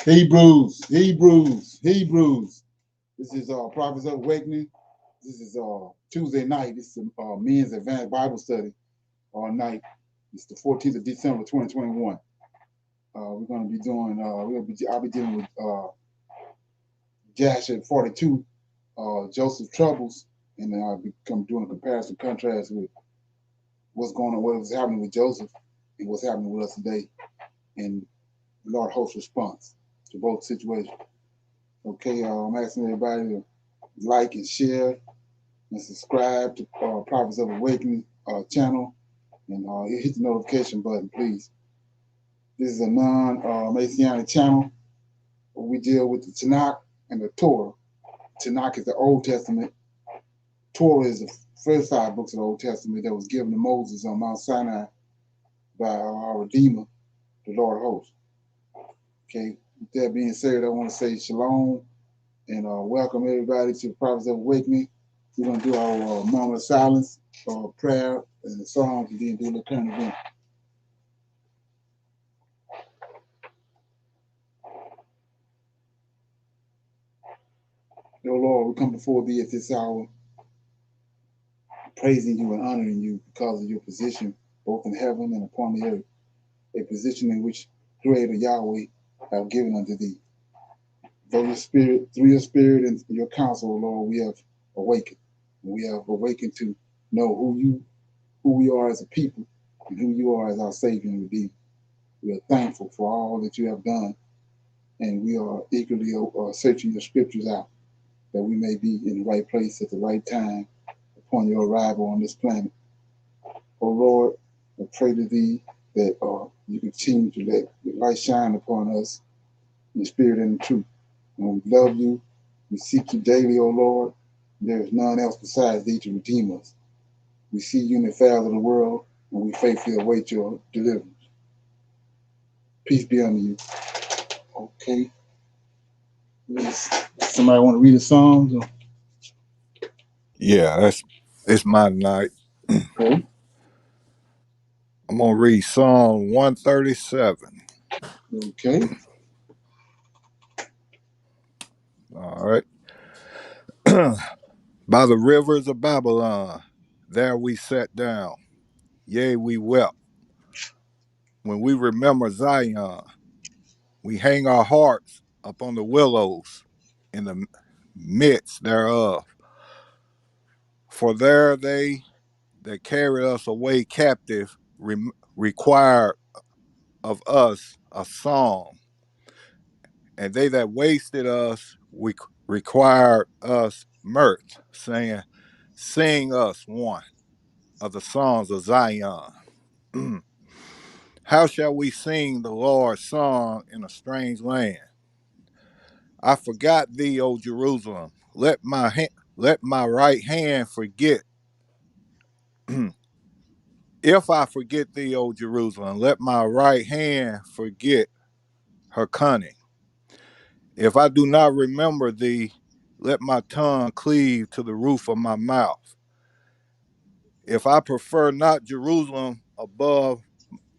Hebrews. This is Prophets of Awakening. This is Tuesday night. This is men's advanced Bible study all night. It's the 14th of December, 2021. We're going to be doing. I'll be dealing with Jash at 42, Joseph Troubles, and then I'll be doing a comparison contrast with what's going on, what was happening with Joseph, and what's happening with us today, and the Lord hosts response to both situations. Okay, I'm asking everybody to like and share and subscribe to Prophets of Awakening channel, and hit the notification button, please. This is a non-Messianic channel where we deal with the Tanakh and the Torah. Tanakh is the Old Testament. Torah is the first 5 books of the Old Testament that was given to Moses on Mount Sinai by our Redeemer, the Lord of hosts. Okay, with that being said, I want to say shalom and welcome everybody to the Prophets of Awakening. We're going to do our moment of silence, prayer, and the songs, and then do the current event. Dear Lord, we come before thee at this hour, praising you and honoring you because of your position, both in heaven and upon the earth, a position in which Creator Yahweh have given unto thee. Through your spirit and your counsel, Lord, we have awakened. We have awakened to know who we are as a people and who you are as our Savior and Redeemer. We are thankful for all that you have done, and we are eagerly searching your scriptures out that we may be in the right place at the right time upon your arrival on this planet. Oh Lord, I pray to thee that you continue to let your light shine upon us in spirit and in truth. And we love you. We seek you daily, O Lord. There is none else besides thee to redeem us. We see you in the affairs of the world, and we faithfully await your deliverance. Peace be unto you. Okay. Somebody want to read the Psalms? Yeah, it's my night. Okay. I'm gonna read Psalm 137. Okay. All right. By the rivers of Babylon, there we sat down. Yea, we wept. When we remember Zion, we hang our hearts upon the willows in the midst thereof. For there they that carried us away captive required of us a song, and they that wasted us required us mirth, saying, sing us one of the songs of Zion. How shall we sing the Lord's song in a strange land? I forgot thee, O Jerusalem. Let my right hand forget. If I forget thee, O Jerusalem, let my right hand forget her cunning. If I do not remember thee, let my tongue cleave to the roof of my mouth. If I prefer not Jerusalem above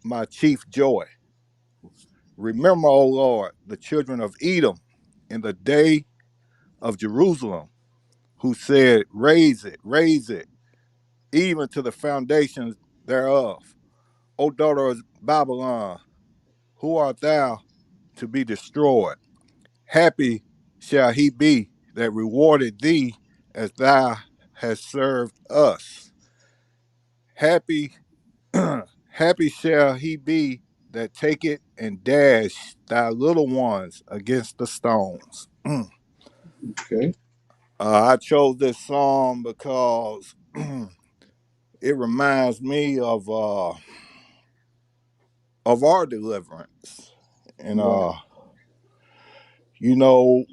my chief joy. Remember, O Lord, the children of Edom in the day of Jerusalem, who said, raise it, even to the foundations thereof. O daughter of Babylon, who art thou to be destroyed? Happy shall he be that rewarded thee as thou hast served us. Happy, happy shall he be that taketh and dash thy little ones against the stones. Okay. I chose this song because it reminds me of our deliverance, and Right. you know,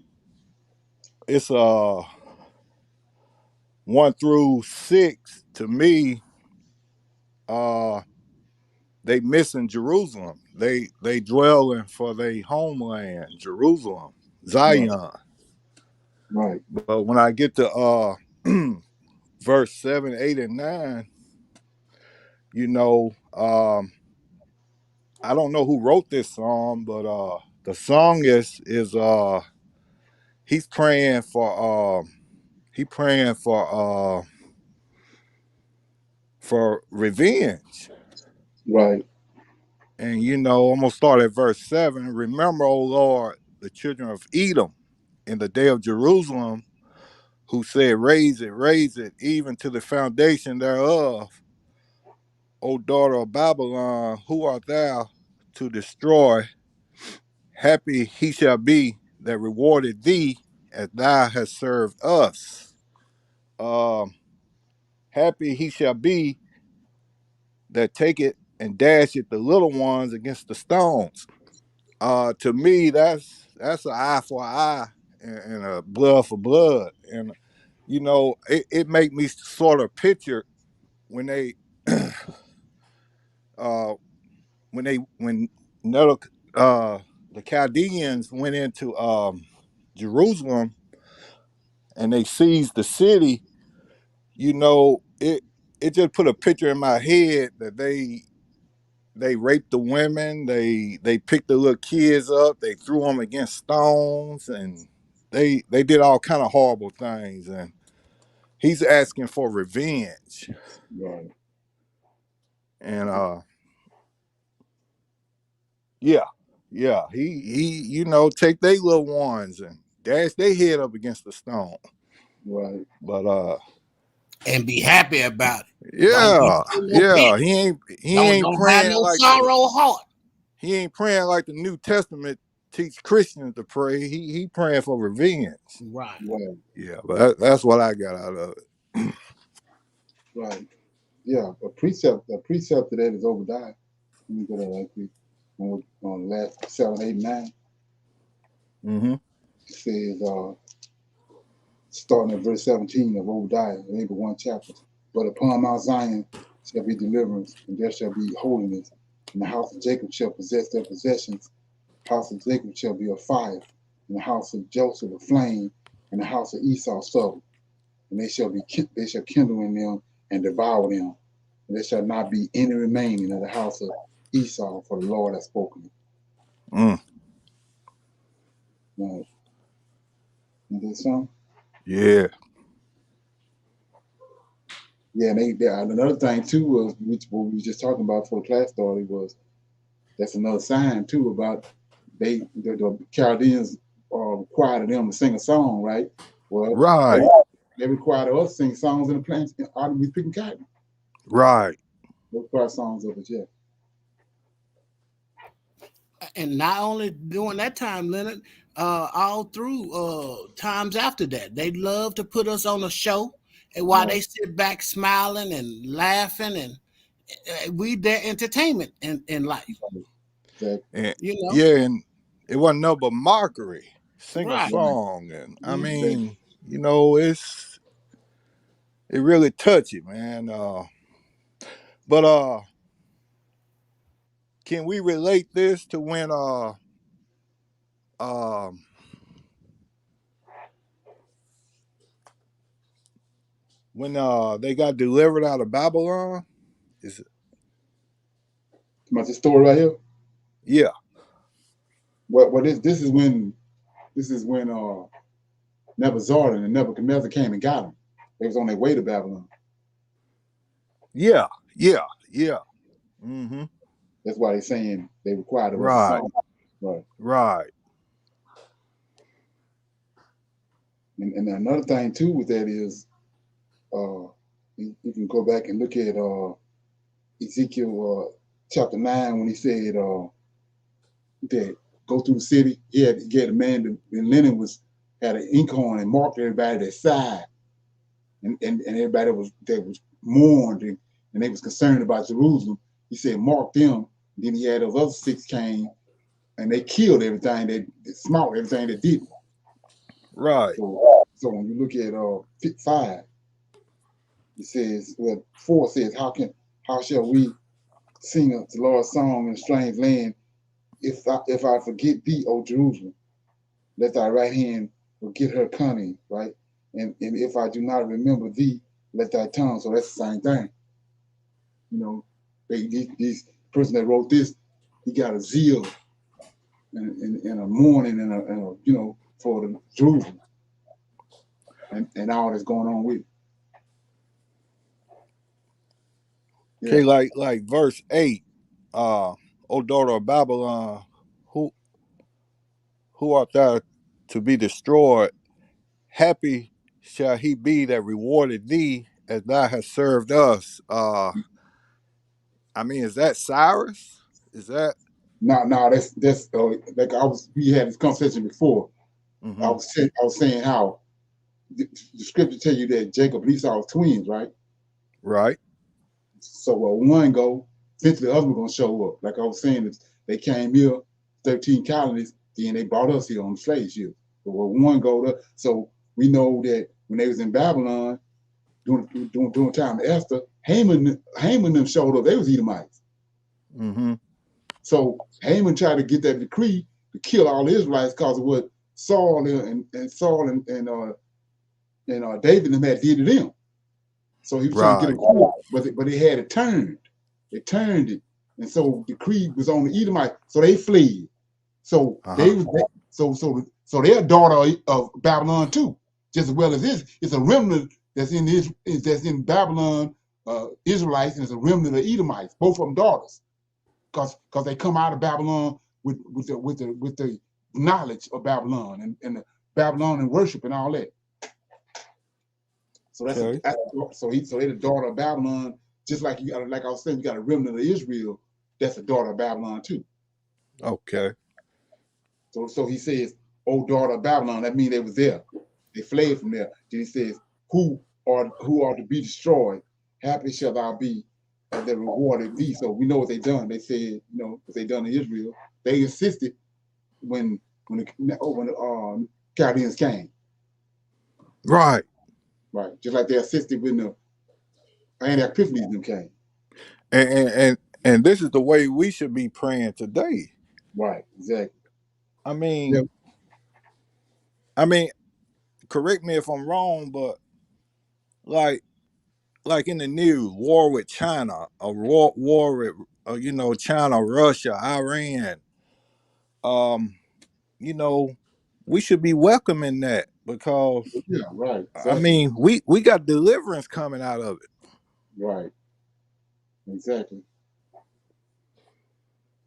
it's 1 through 6 to me. Uh, they missing Jerusalem. They dwelling for their homeland, Jerusalem, Right. Zion. Right. But when I get to verse 7, 8, and 9, you know, I don't know who wrote this song, but the song is he's praying for revenge. Right. And you know, I'm gonna start at verse 7. Remember, O Lord, the children of Edom in the day of Jerusalem, who said, raise it, even to the foundation thereof. O daughter of Babylon, who art thou to destroy? Happy he shall be that rewarded thee as thou hast served us. Um, Happy he shall be that taketh and dasheth the little ones against the stones. To me, that's an eye for an eye and a blood for blood. And you know, it make me sort of picture when they uh when the Chaldeans went into Jerusalem and they seized the city. You know, it just put a picture in my head that they raped the women, they picked the little kids up, they threw them against stones, and they did all kind of horrible things. And he's asking for revenge. Right. And yeah, yeah, he you know, take they little ones and dash their head up against the stone. Right. But And be happy about it. Don't be yeah, no pit. yeah, he ain't Don't have praying no like sorrow heart. he ain't praying like the New Testament teach Christians to pray. He praying for revenge. Right. Right. Yeah, but that's what I got out of it. Right. Yeah. A precept to that is Obadiah. Let me go there right quick. On the last 7, 8, 9, Mm-hmm. it says, starting at verse 17 of Obadiah, maybe one chapter. But upon Mount Zion shall be deliverance, and there shall be holiness. And the house of Jacob shall possess their possessions. The house of Jacob shall be a fire, and the house of Joseph a flame, and the house of Esau stubble. And they shall kindle in them and devour them. And there shall not be any remaining of the house of Esau, for the Lord has spoken it. Mm, Now, is that something? yeah. Yeah, and another thing too was what we were just talking about before the class started was that's another sign too about the Chaldeans required them to sing a song, right? Well, Right. they required us to sing songs in the plants out we picking cotton. Right. They require songs of it, yeah. And not only during that time, Leonard, all through times after that, they love to put us on a show, and while Right, they sit back smiling and laughing, and we their entertainment in life. right, exactly. And You know, yeah, and it wasn't no but mockery. Sing a right? Right, song, and I Mm-hmm. exactly. mean, you know, it really touchy, man. But can we relate this to um when they got delivered out of Babylon? Is About this story right here. yeah, What this is when Nebuchadnezzar and Nebuchadnezzar came and got them. They was on their way to Babylon. yeah, yeah, yeah. Mm-hmm. That's why they're saying they required of us a Right, song. Right. right. And another thing too with that is you can go back and look at Ezekiel chapter 9 when he said that go through the city. He had a man in linen had an ink on and marked everybody that side, and everybody that was mourned and they was concerned about Jerusalem. He said mark them. Then he had those other 6 came and they killed everything that smart, everything that didn't. Right. So when you look at 5, it says, well, 4 says, how shall we sing the Lord's song in a strange land if I forget thee, O Jerusalem? Let thy right hand forget her cunning, right? And if I do not remember thee, let thy tongue. So that's the same thing. You know, these person that wrote this, he got a zeal in a mourning and a for the Jerusalem and all that's going on with it. Okay, Yeah. like verse 8, O daughter of Babylon, who who art thou to be destroyed? Happy shall he be that rewarded thee as thou hast served us. I mean, is that Cyrus? Is that No, that's like we had this conversation before. mm-hmm. I was saying how the scripture tell you that Jacob and Esau are twins, right? Right? So one go, eventually the other one gonna show up. Like I was saying, they came here, 13 colonies, then they brought us here on the slave ship. But where one go to, so we know that when they was in Babylon during time of Esther, Haman them showed up. They was Edomites. Mm-hmm. So Haman tried to get that decree to kill all the Israelites because of what Saul and Saul and David and them had did to them. So he was trying to get Right. them killed, but they had it turned. They turned it, and so the decree was on the Edomite. So they fled. So Uh-huh. they was so they're a daughter of Babylon too, just as well as this. It's a remnant that's in Babylon, Israelites, and it's a remnant of Edomites. Both of them daughters, because they come out of Babylon with the knowledge of Babylon and the Babylonian worship and all that. So Okay. so they the daughter of Babylon, just like like I was saying, you got a remnant of Israel that's the daughter of Babylon too. Okay. So he says, "Oh daughter of Babylon," that means they was there. They fled from there. Then he says, who are to be destroyed? Happy shall thou be as they rewarded thee. So we know what they done. They said, what they done in Israel. They insisted when the Chaldeans came, Right. right? Just like they insisted when the Antioch them came. And this is the way we should be praying today. Right, exactly. I Yeah, mean, I mean, correct me if I'm wrong, but like like in the news, war with China, a war with China, Russia, Iran. Um, you know, we should be welcoming that because yeah, right, I exactly, mean, we got deliverance coming out of it. right, exactly.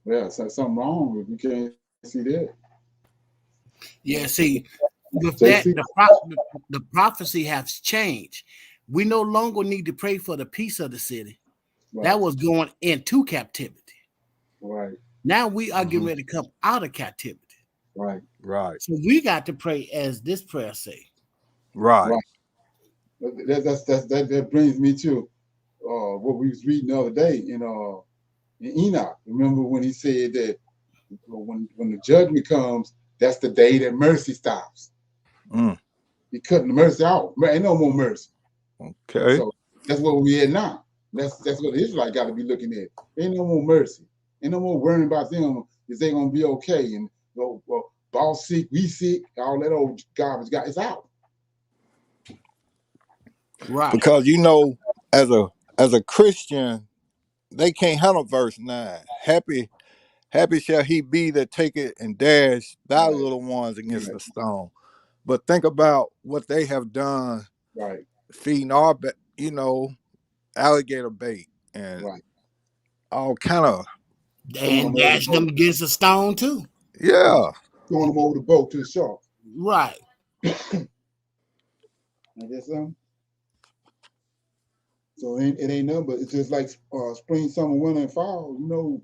Yeah, so something wrong if you can't see that. Yeah, see, with JC, that, the prophecy has changed. We no longer need to pray for the peace of the city. That right, was going into captivity. right, Now we are getting Hmm. ready to come out of captivity. right, Right, So we got to pray as this prayer say. right. right. That brings me to what we was reading the other day in Enoch. Remember when he said that when the judgment comes, that's the day that mercy stops. Mm, He cutting the mercy out. Ain't no more mercy. okay. So that's what we at now. That's what the Israelites got to be looking at. Ain't no more mercy. Ain't no more worrying about them. Is they gonna be okay? And well, boss sick, we sick, all that old garbage got it's out. Right. Because as a Christian, they can't handle verse 9. Happy shall he be that taketh and dash thy Right, little ones against right, the stone. But think about what they have done right, feeding our, alligator bait and right. all kind of, Throwing And them over the dash them boat, against a stone too. right. yeah, Throwing them over the boat to the shark. Right. I guess so. So it ain't nothing, but it's just like spring, summer, winter, and fall. When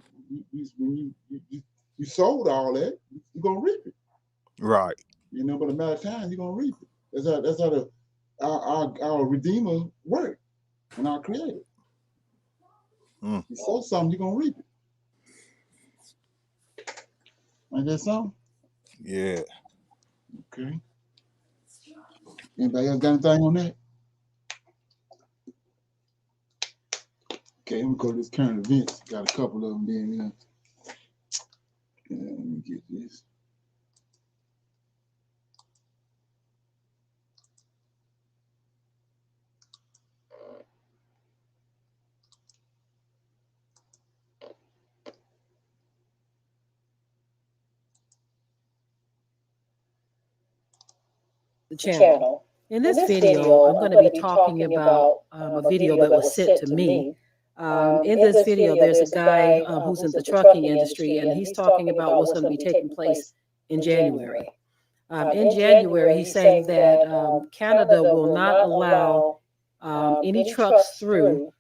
you sold all that, you're gonna reap it. right. But a matter of time, you're gonna reap it. That's how our Redeemer worked and our Creator. Mm, You sow something, you're gonna reap it. Ain't that something? yeah. Okay. Anybody else got anything on that? Okay, let me go to this current events. Got a couple of them then. Let me get this. channel. In this video, I'm going to be talking about a video that was sent to me. In this video, there's a guy who's in the trucking industry, and he's talking about what's going to be taking place in January. In January, he's saying that Canada will not allow any trucks through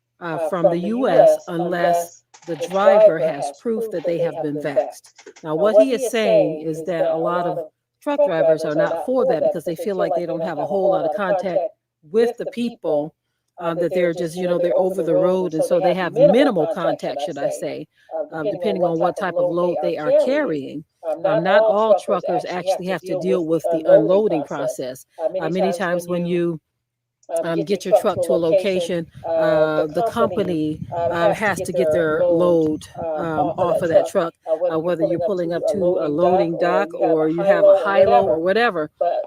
from the U.S. unless the driver has proof that they have been vaxxed. Now, what he is saying is that a lot of truck drivers are not for that because they feel like they don't have a whole lot of contact with the people, that they're just, they're over the road. And so they have minimal contact, should I say, depending on what type of load they are carrying. Not all truckers actually have to deal with the unloading process. Many times when you get your truck to a location, the company has to get their load off of that truck, whether you're pulling up to a loading dock or you have a high-low or whatever. But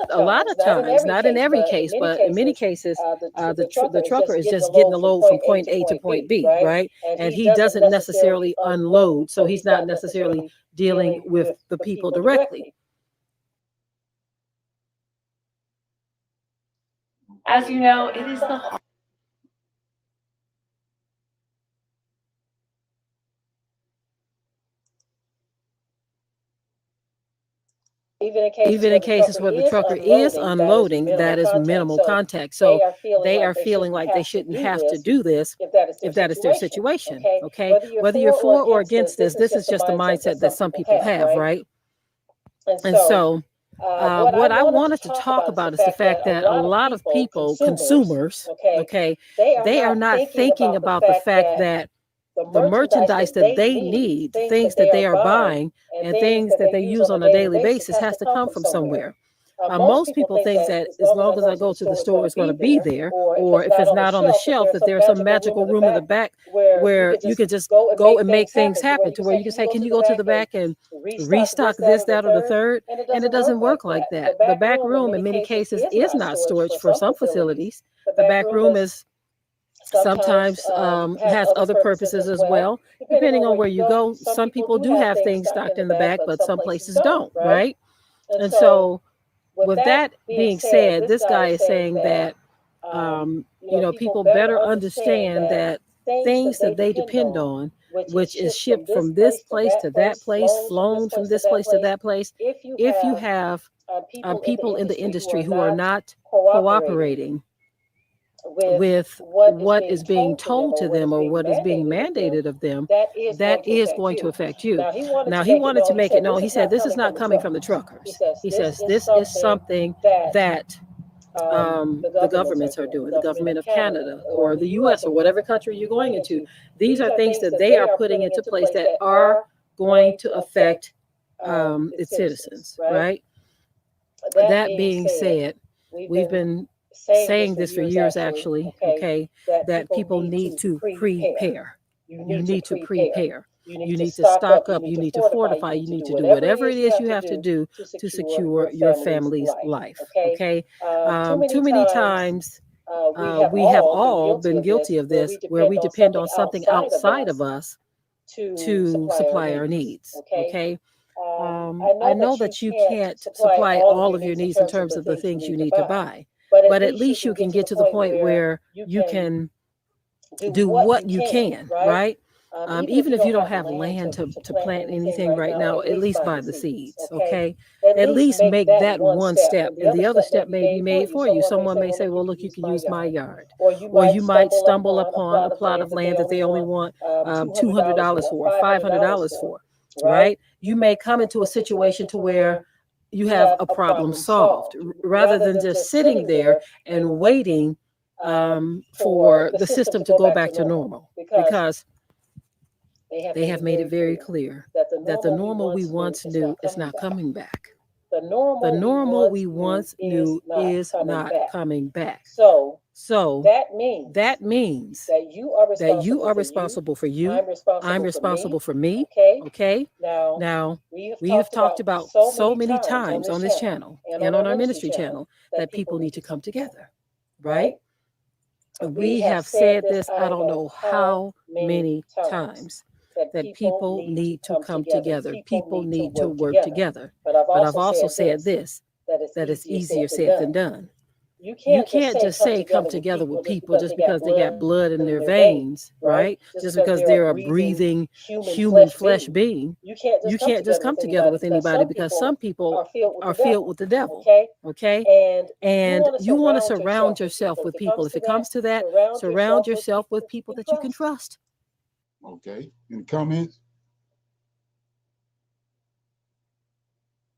a lot of times, not in every case, but in many cases, the trucker is just getting the load from point A to point B, right? And he doesn't necessarily unload, so he's not necessarily dealing with the people directly. As you know, it is the even in cases where the trucker is unloading, that is minimal contact. So they are feeling like they shouldn't have to do this if that is their situation. Okay, whether you're for or against this is just the mindset that some people have, right? And so what I wanted to talk about is the fact that a lot of people, consumers, okay, they are not thinking about the fact that the merchandise that they need, things that they are buying, and things that they use on a daily basis has to come from somewhere. Most people think that as long as I go to the store, it's going to be there, or if it's not on the shelf, that there's some magical room in the back where you can just go and make things happen, to where you can say, can you go to the back and restock this, that, or the third? And it doesn't work like that. The back room, in many cases, is not storage for some facilities. The back room is sometimes has other purposes as well, depending on where you go. Some people do have things stocked in the back, but some places don't, right? And so with that being said, this guy is saying that, people better understand that things that they depend on, which is shipped from this place to that place, flown from this place to that place, if you have people in the industry who are not cooperating with what is being told to them or what is being mandated of them, that is going to affect you. Now, he wanted to make it known. He said, this is not coming from the truckers. He says, this is something that the governments are doing, the government of Canada or the U.S. or whatever country you're going into. These are things that they are putting into place that are going to affect its citizens, right? That being said, we've been saying this for years, actually, okay, that people need to prepare. You need to prepare. You need to stock up. You need to fortify. You need to do whatever it is you have to do to secure your family's life, okay? Too many times we have all been guilty of this, where we depend on something outside of us to supply our needs, okay? I know that you can't supply all of your needs in terms of the things you need to buy, but at least you can get to the point where you can do what you can, right? Even if you don't have land to plant anything right now, at least buy the seeds, okay? At least make that one step, and the other step may be made for you. Someone may say, well, look, you can use my yard. Or you might stumble upon a plot of land that they only want $200 for, $500 for, right? You may come into a situation to where you have a problem solved, rather than just sitting there and waiting for the system to go back to normal, because they have made it very clear that the normal we once knew is not coming back. The normal we once knew is not coming back. So that means that you are responsible for you. I'm responsible for me. Okay? Now, we have talked about so many times on this channel and on our ministry channel that people need to come together, right? We have said this, I don't know how many times, that people need to come together. People need to work together. But I've also said this, that it's easier said than done. You can't just say come together with people just because they got blood in their veins, right? Just because they're a breathing human flesh being. You can't just come together with anybody because some people are filled with the devil, okay? And you want to surround yourself with people. If it comes to that, surround yourself with people that you can trust. Okay. Any comments?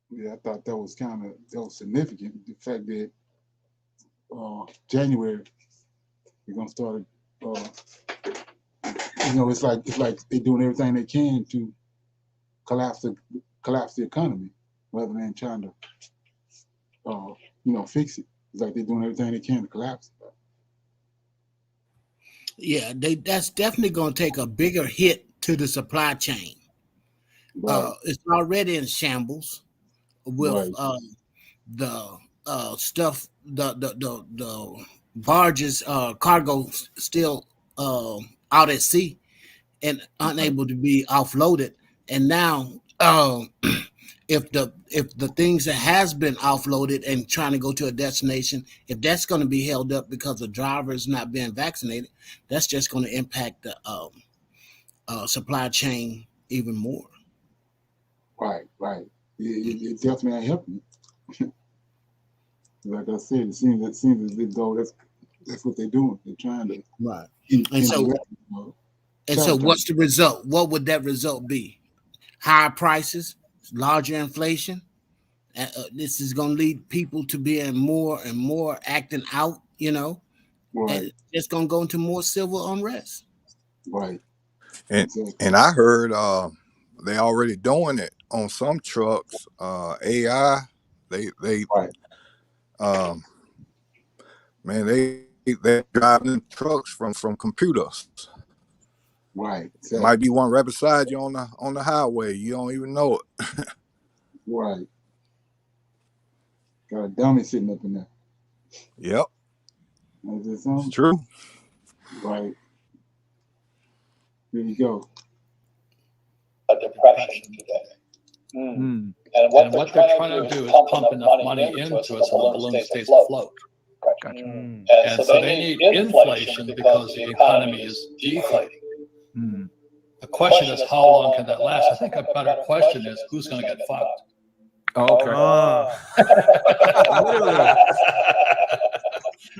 Yeah, I thought that was significant. The fact that January we're gonna start. It's like they're doing everything they can to collapse the economy rather than trying to fix it. It's like they're doing everything they can to collapse it. Yeah, that's definitely going to take a bigger hit to the supply chain. Right. It's already in shambles with Right. The stuff, the barges, cargo still out at sea and unable to be offloaded. And now, if the things that has been offloaded and trying to go to a destination, if that's going to be held up because the drivers not being vaccinated, that's just going to impact the supply chain even more. Right. It definitely ain't helping. Like I said, it seems as though that's what they're doing. They're trying to right. So what's the result? What would that result be? Higher prices, larger inflation. This is going to lead people to being more and more acting out. Right. And it's going to go into more civil unrest. Right. And I heard they already doing it on some trucks. AI, they right. Man, they're driving trucks from computers. Right. Exactly. Might be one right beside you on the highway. You don't even know it. Right. Got a dummy sitting up in there. Yep. It's true. Right. Here you go. A depression today. And what they're trying to do is pump enough money into it so the balloon stays afloat. Gotcha. And so they need inflation because the economy is deflating. The question is, how long can that last? I think a better question is, who's going to get fucked? Oh, okay.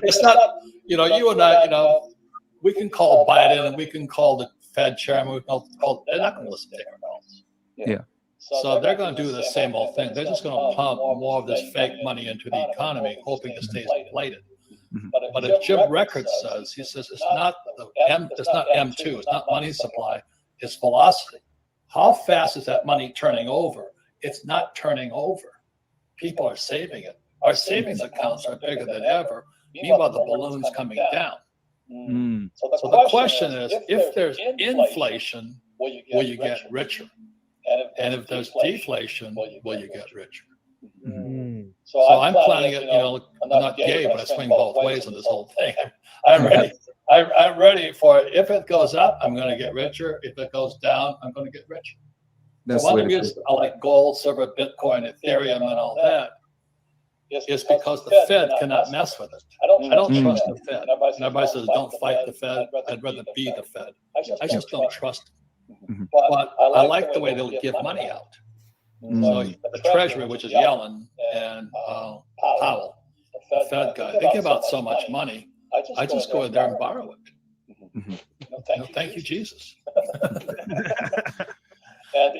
It's not, you and I, we can call Biden and we can call the Fed chairman. They're not going to listen to our calls. Yeah. So they're going to do the same old thing. They're just going to pump more of this fake money into the economy, hoping it stays inflated. But if Jim Record says, he says it's not M2, it's not money supply, it's velocity. How fast is that money turning over? It's not turning over. People are saving it. Our savings accounts are bigger than ever. Meanwhile, the balloon's coming down. So the question is, if there's inflation, will you get richer? And if there's deflation, will you get richer? So I'm planning it, I'm not gay, but I swing both ways on this whole thing. I'm ready for it. If it goes up, I'm going to get richer. If it goes down, I'm going to get richer. That's one of the reasons I like gold, silver, Bitcoin, Ethereum, and all that is because the Fed cannot mess with it. I don't trust the Fed. Everybody says, don't fight the Fed. I'd rather be the Fed. I just don't trust them. But I like the way they'll give money out. So the Treasury, which is Yellen and Powell, the Fed guy, they give out so much money. I just go in there and borrow it. Thank you, Jesus.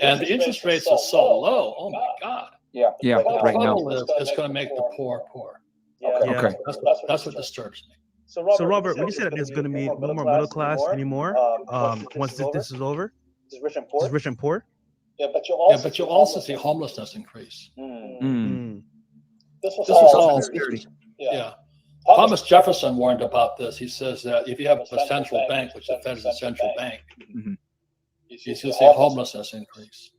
And the interest rates are so low. Oh my God. Yeah. Right now, it's going to make the poor poor. Okay. That's what disturbs me. So Robert, when you say that there's going to be no more middle class anymore, once this is over, just rich and poor. Yeah, but you'll also see homelessness increase. This was all security. Yeah. Thomas Jefferson warned about this. He says that if you have a central bank, which the Fed is a central bank, you should see homelessness increase.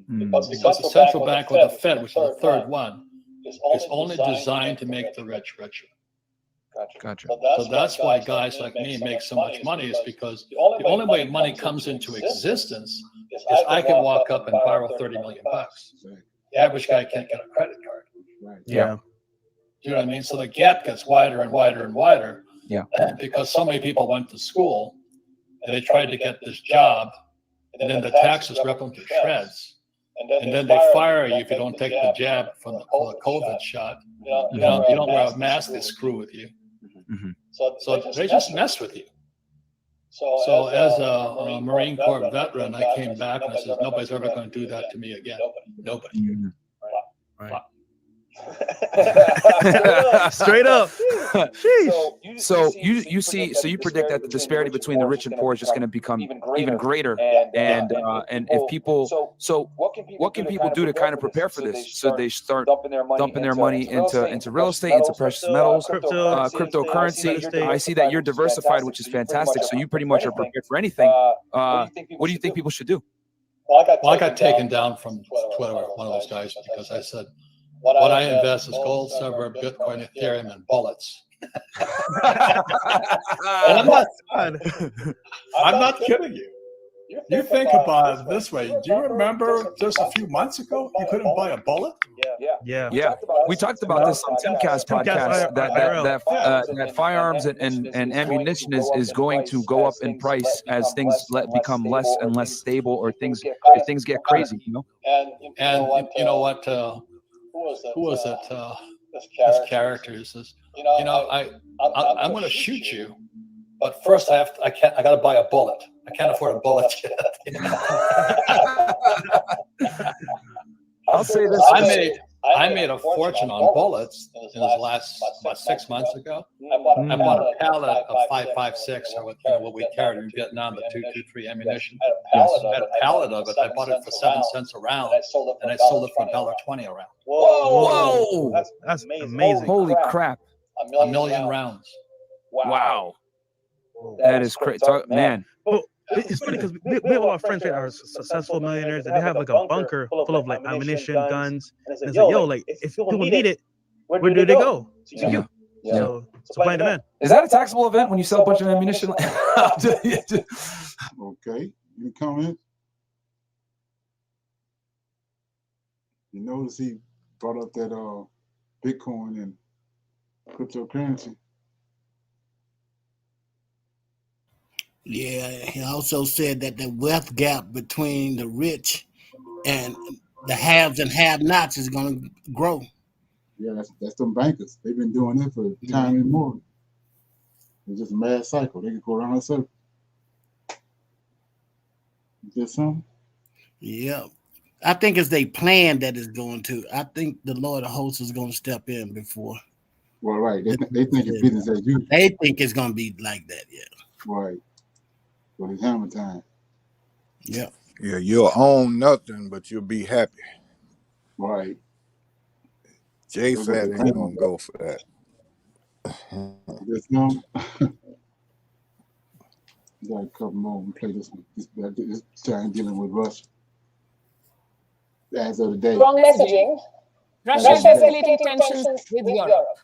Because the central bank or the Fed, which is the third one, is only designed to make the rich richer. Gotcha. So that's why guys like me make so much money, is because the only way money comes into existence is I can walk up and borrow $30 million. The average guy can't get a credit card. Yeah. Do you know what I mean? So the gap gets wider and wider and wider. Yeah. Because so many people went to school and they tried to get this job, and then the taxes rip them to shreds. And then they fire you if you don't take the jab for the COVID shot. You don't wear a mask, they screw with you. Mm-hmm. So they just mess with you. So as a Marine Corps veteran, I came back and I said, nobody's ever going to do that to me again. Nobody. Mm-hmm. Right. Straight up. So you predict that the disparity between the rich and poor is just going to become even greater, and if people, so what can people do to kind of prepare for this? So they start dumping their money into real estate, into precious metals, cryptocurrency. I see that you're diversified, which is fantastic. So you pretty much are prepared for anything. What do you think people should do? Well, I got taken down from Twitter, one of those guys, because I said, what I invest is gold, silver, Bitcoin, Ethereum, and bullets. And I'm not kidding you. You think about it this way. Do you remember just a few months ago, you couldn't buy a bullet? Yeah. We talked about this on Timcast podcast that firearms and ammunition is going to go up in price as things become less and less stable, or if things get crazy, you know. And you know what? Who was it? This character says, I'm going to shoot you, but first I got to buy a bullet. I can't afford a bullet yet. I'll say this: I made a fortune on bullets in this last about 6 months ago. I bought a pallet of 5.56, or what we carried in Vietnam, the 223 ammunition. I had a pallet of it. I bought it for 7 cents a round, and I sold it for $1.20 a round. Whoa! That's amazing. Holy crap! A million rounds. Wow. That is crazy, man. It's funny because we have a lot of friends that are successful millionaires, and they have like a bunker full of like ammunition, guns, and it's like, yo, like if people need it, where do they go? To you. So supply and demand. Is that a taxable event when you sell a bunch of ammunition? Okay, any comments? You notice he brought up that Bitcoin and cryptocurrency. Yeah, he also said that the wealth gap between the rich and the haves and have-nots is going to grow. Yeah, that's them bankers. They've been doing it for time and more. It's just a mad cycle. They can go around in a circle. Is there something? Yeah. I think it's they plan that is going to. I think the Lord of Hosts is going to step in before. Well, right. They think it's business as usual. They think it's going to be like that, yeah. Right. But it's hammer time. Yeah. Yeah, you'll own nothing, but you'll be happy. Right. Jay Fat ain't gonna go for that. There's no. Got a couple more. We play this one. This time dealing with Russia. As of the day. Wrong messaging. Russia is escalating tensions with Europe.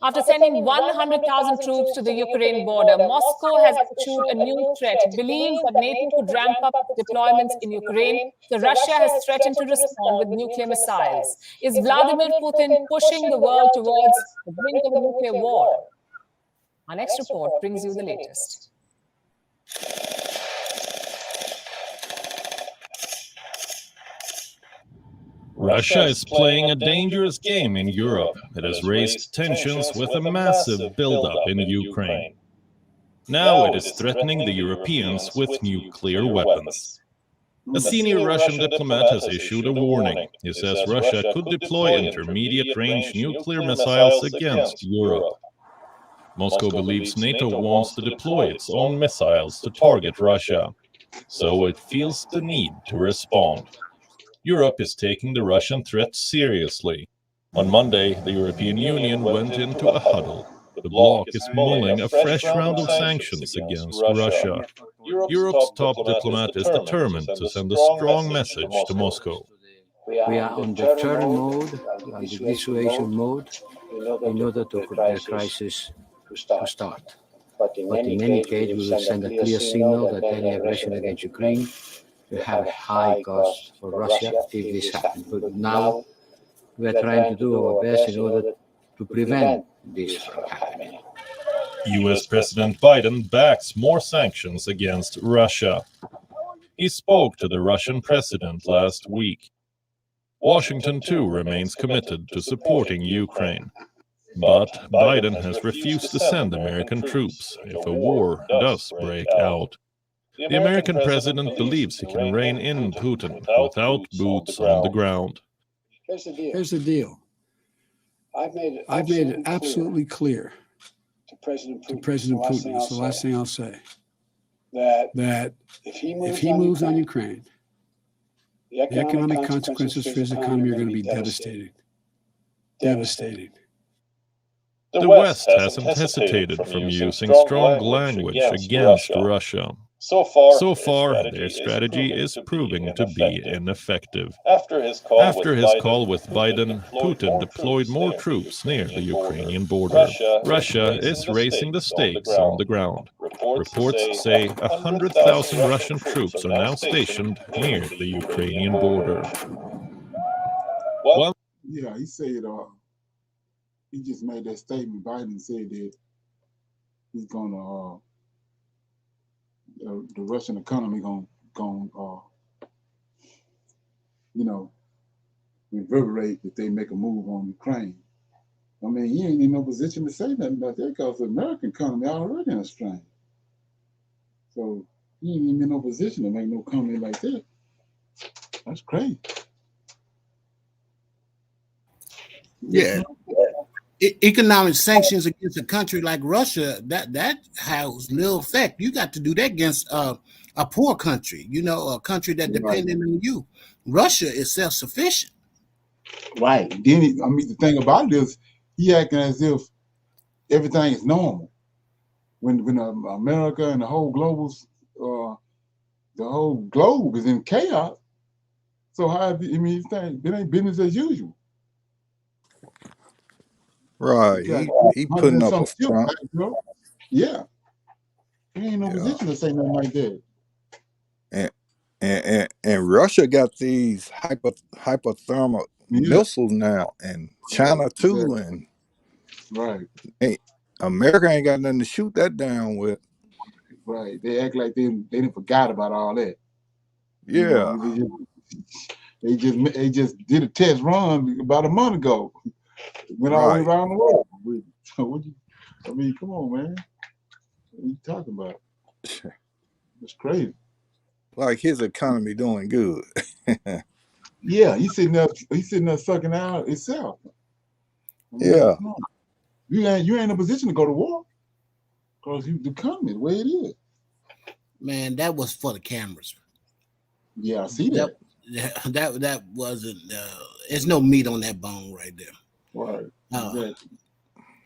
After sending 100,000 troops to the Ukraine border, Moscow has issued a new threat. It believes that NATO could ramp up deployments in Ukraine, so Russia has threatened to respond with nuclear missiles. Is Vladimir Putin pushing the world towards the brink of a nuclear war? Our next report brings you the latest. Russia is playing a dangerous game in Europe. It has raised tensions with a massive buildup in Ukraine. Now it is threatening the Europeans with nuclear weapons. A senior Russian diplomat has issued a warning. He says Russia could deploy intermediate-range nuclear missiles against Europe. Moscow believes NATO wants to deploy its own missiles to target Russia, so it feels the need to respond. Europe is taking the Russian threat seriously. On Monday, the European Union went into a huddle. The bloc is mulling a fresh round of sanctions against Russia. Europe's top diplomat is determined to send a strong message to Moscow. We are on the turn mode, on the dissuasion mode, in order to the crisis to start. But in any case, we will send a clear signal that any aggression against Ukraine will have a high cost for Russia if this happens. But now We are trying to do our best in order to prevent this from happening. US President Biden backs more sanctions against Russia. He spoke to the Russian president last week. Washington, too, remains committed to supporting Ukraine. But Biden has refused to send American troops if a war does break out. The American president believes he can rein in Putin without boots on the ground. Here's the deal. I've made it absolutely clear to President Putin, it's the last thing I'll say, that if he moves on Ukraine, the economic consequences for his economy are going to be devastating. Devastating. The West hasn't hesitated from using strong language against Russia. So far, their strategy is proving to be ineffective. After his call with Biden, Putin deployed more troops near the Ukrainian border. Russia is raising the stakes on the ground. Reports say 100,000 Russian troops are now stationed near the Ukrainian border. Well, yeah, he said, he just made that statement. Biden said that he's gonna, the Russian economy gonna, reverberate if they make a move on Ukraine. I mean, he ain't in no position to say nothing about that because the American economy already in a strain. So he ain't even in no position to make no comment like that. That's crazy. Yeah. Economic sanctions against a country like Russia, that has little effect. You got to do that against a poor country, a country that depended on you. Russia is self-sufficient. Right. Then the thing about it is he acting as if everything is normal. When America and the whole globe is in chaos. So you think it ain't business as usual. Right. He putting up a front. Yeah. He ain't no position to say nothing like that. And Russia got these hypothermal missiles now, and China too, and America ain't got nothing to shoot that down with. Right. They act like they didn't forgot about all that. Yeah. They just did a test run about a month ago. Went all the way around the world. Come on, man. What are you talking about? It's crazy. Like his economy doing good. Yeah, he's sitting there sucking out himself. Yeah. You ain't in a position to go to war. Because the economy the way it is. Man, that was for the cameras. Yeah, I see that. That wasn't there's no meat on that bone right there. Right. Exactly.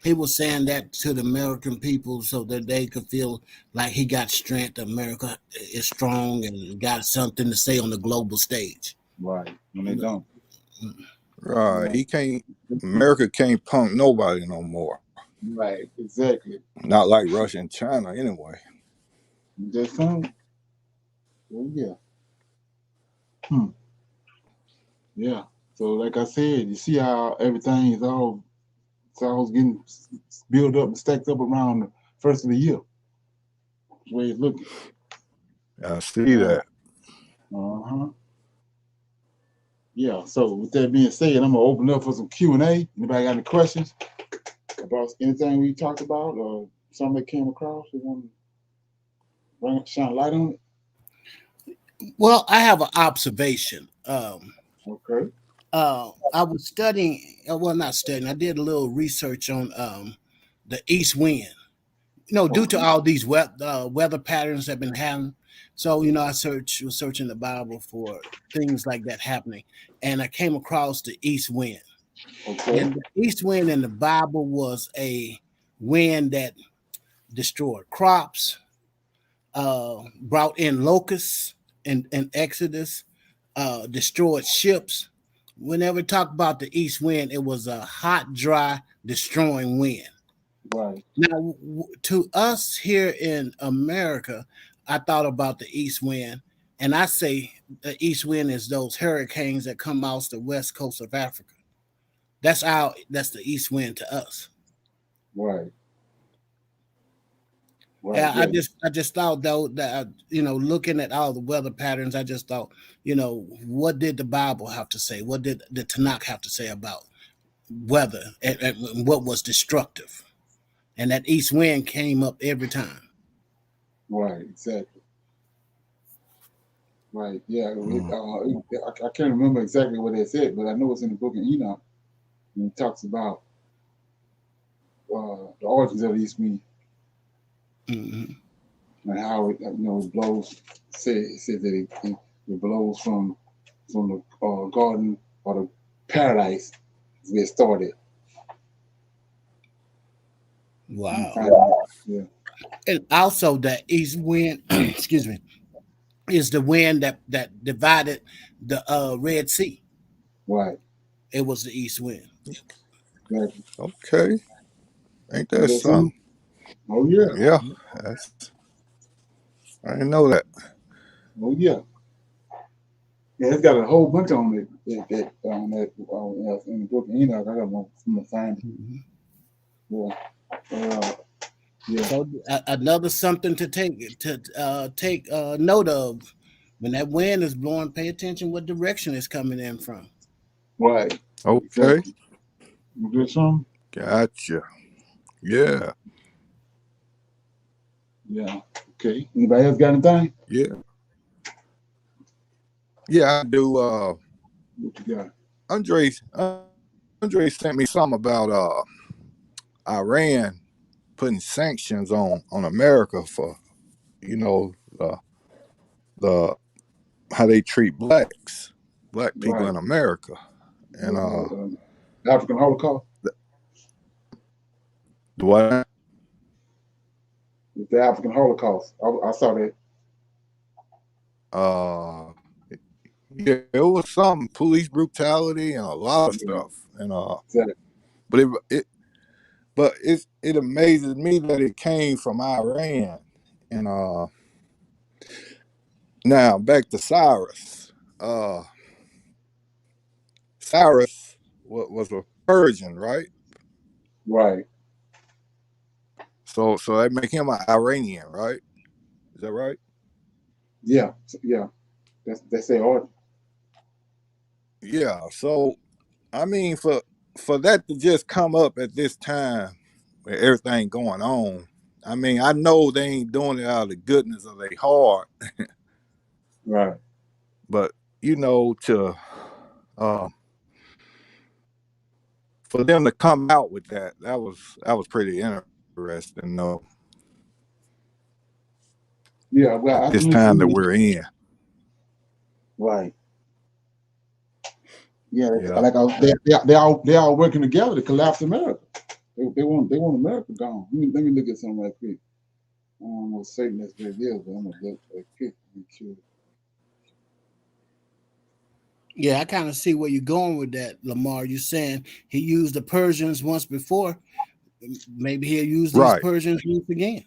He was saying that to the American people so that they could feel like he got strength. America is strong and got something to say on the global stage. Right. When they don't. Right. America can't punk nobody no more. Right. Exactly. Not like Russia and China anyway. Just saying. Well, yeah. Yeah. So like I said, you see how everything is all getting built up and stacked up around the first of the year. That's the way it's looking. I see that. Yeah. So with that being said, I'm gonna open up for some Q&A. Anybody got any questions about anything we talked about or something that came across? You want to shine light on it? Well, I have an observation. Okay. I was studying, not studying, I did a little research on the east wind, due to all these weather patterns that have been happening. So, I was searching the Bible for things like that happening, and I came across the east wind. Okay. And the east wind in the Bible was a wind that destroyed crops, brought in locusts in Exodus, destroyed ships. Whenever we talk about the east wind, it was a hot, dry, destroying wind. Right. Now, to us here in America, I thought about the east wind, and I say the east wind is those hurricanes that come off the west coast of Africa. That's the east wind to us. Right. Yeah, I just thought though that looking at all the weather patterns, I just thought, what did the Bible have to say? What did the Tanakh have to say about weather and what was destructive? And that east wind came up every time. Right, exactly. Right, yeah. I can't remember exactly what they said, but I know it's in the book of Enoch, and it talks about the origins of the east wind. Mm-hmm. And how it blows. It says that it blows from the garden or the paradise where it started. Wow. Yeah. And also that east wind, excuse me, is the wind that divided the Red Sea. Right. It was the east wind. Exactly. Okay. Ain't that something? Oh yeah. Yeah. I didn't know that. Oh yeah. Yeah, it's got a whole bunch on it. In the book of Enoch, I got to find it. Yeah. Yeah. So another something to take note of when that wind is blowing. Pay attention what direction it's coming in from. Right. Okay. Exactly. You get some? Gotcha. Yeah. Yeah. Okay. Anybody else got anything? Yeah. Yeah, I do. What you got? Andre sent me something about Iran putting sanctions on America for the how they treat black people in America, and African Holocaust. What? The African Holocaust. I saw that. Yeah, it was some police brutality and a lot of stuff, and but it amazes me that it came from Iran, and now back to Cyrus. Cyrus was a Persian, right? Right. So they make him an Iranian, right? Is that right? Yeah. Yeah. That's their order. Yeah. So I mean, for that to just come up at this time with everything going on, I mean, I know they ain't doing it out of the goodness of their heart. Right. But to for them to come out with that was pretty interesting, though. Yeah, well, at this time that we're in. Right. Yeah, like they all working together to collapse America. They want America gone. Let me look at something right quick. I don't know Satan that's very real, but I'm gonna look right quick to make sure. Yeah, I kind of see where you're going with that, Lamar. You're saying he used the Persians once before. Maybe he'll use these Persians once again.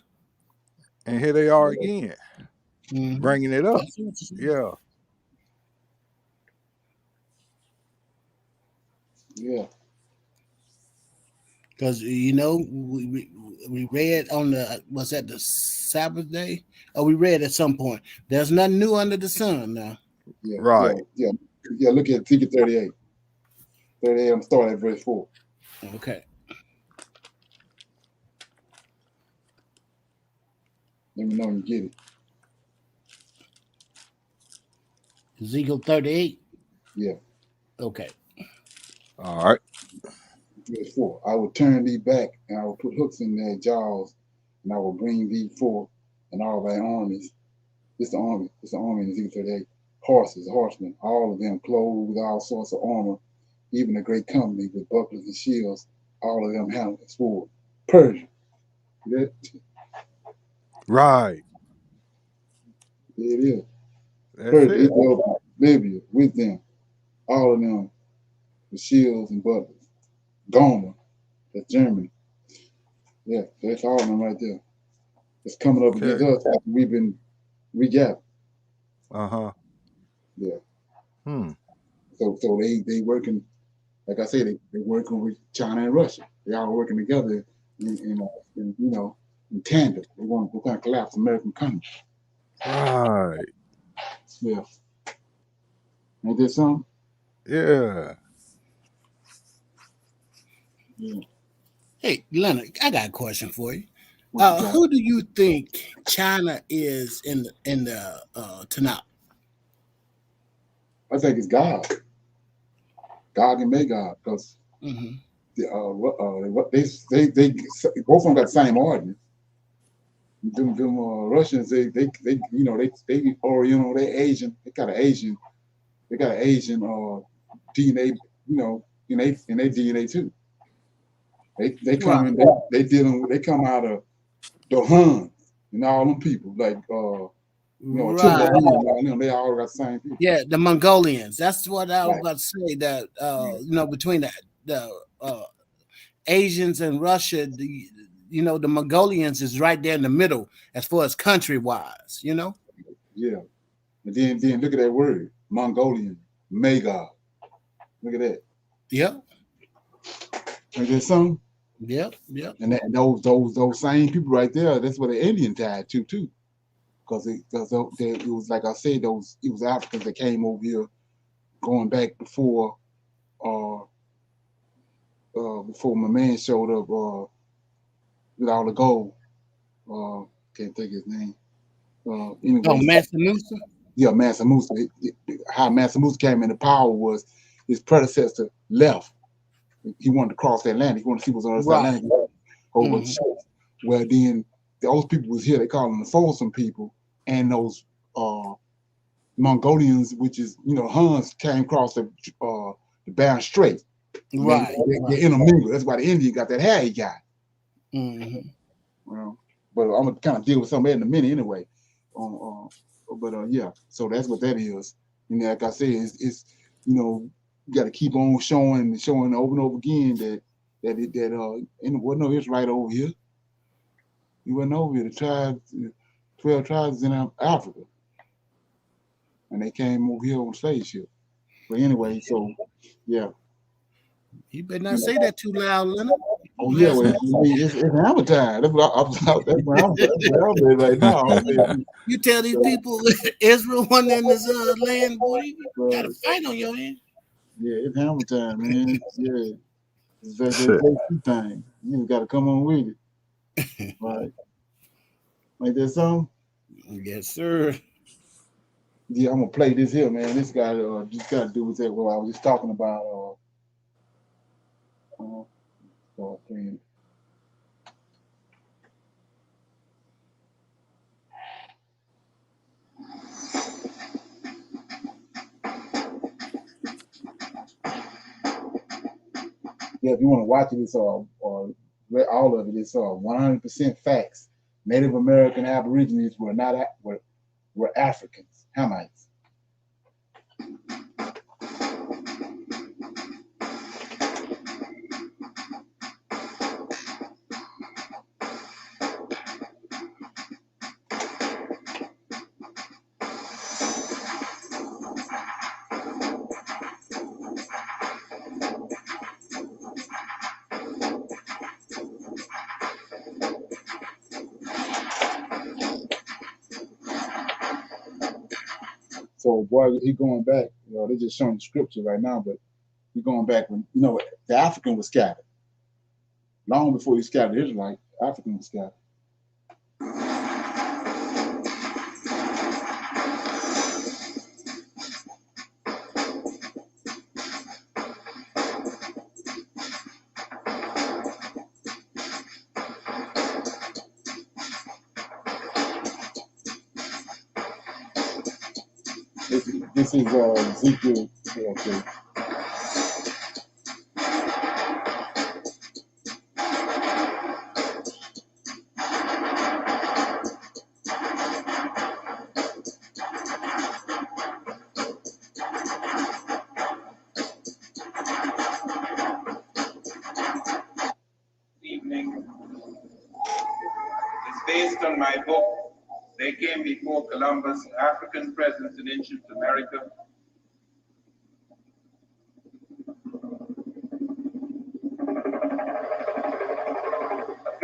And here they are again, bringing it up. Yeah. Yeah. Because we read on was that the Sabbath day? Oh, we read at some point. There's nothing new under the sun now. Yeah. Right. Yeah. Look at Ezekiel 38. 38. I'm starting at verse 4. Okay. Let me know when you get it. Ezekiel 38. Yeah. Okay. All right. Verse 4. I will turn thee back, and I will put hooks in their jaws, and I will bring thee forth, and all thy armies. It's the army. It's the army in Ezekiel 38. Horses, horsemen, all of them clothed with all sorts of armor, even a great company with bucklers and shields, all of them having a sword. Persia. Right. There it is. That's Persia, it. Ethiopia, Libya, with them, all of them with shields and bucklers. Gomer, that's Germany. Yeah, that's all of them right there. It's coming up against us after we've been regathered. Uh-huh. Yeah. Hmm. So they working like I said, they're working with China and Russia. They all working together in tandem. We're going to collapse American country. Right. Yeah. Ain't that something? Yeah. Yeah. Hey, Leonard, I got a question for you. Who do you think China is in the Tanakh? I think it's God. God and Magog, because they both of them got the same ordinance. Them Russians, they Oriental, they Asian, they got an Asian DNA, in their DNA too. They come in, they come out of the Hun and all them people, like Right. they all got the same people. Yeah, the Mongolians. That's what I was about to say. That between the Asians and Russia, the Mongolians is right there in the middle as far as country wise. Yeah, and then look at that word, Mongolian, Magog. Look at that. Yep. Ain't that something? Yep. And those same people right there, that's where the Indian tied to too, because it was like I said, it was Africans that came over here, going back before my man showed up with all the gold. Can't think his name. Anyway, Mansa Musa. Yeah, Mansa Musa. How Mansa Musa came into power was his predecessor left. He wanted to cross the Atlantic. He wanted to see what's on the Atlantic over the shore. Well, then those people was here. They call them the Folsom people, and those Mongolians, which is Huns, came across the Bering Strait. Right. They intermingled. That's why the Indian got that hair he got. Well, but I'm gonna kind of deal with some of that in a minute anyway. Yeah. So that's what that is. And like I said, it's you got to keep on showing over and over again that wasn't no Israelite over here. You wasn't over here. The tribes, 12 tribes in Africa, and they came over here on slave ship. But anyway, so yeah. You better not say that too loud, Leonard. Oh yeah, well, it's hammer time. That's what I'm doing right now. You tell these people Israel wasn't in this land, boy, you got a fight on your hand. Yeah, it's hammer time, man. Yeah, it's that thing. You got to come on with it, right? Like that song. Yes, sir. Yeah, I'm gonna play this here, man. This guy just got to do with that. What I was just talking about. Yeah, if you want to watch it, it's or read all of it. It's 100% facts. Native American Aborigines were not were Africans, Hamites. So, boy, he going back. They're just showing the scripture right now, but he going back when the African was scattered. Long before he scattered Israelite, African was scattered. This is Ezekiel. Okay. Evening. It's based on my book, They Came Before Columbus, African Presence in Ancient America.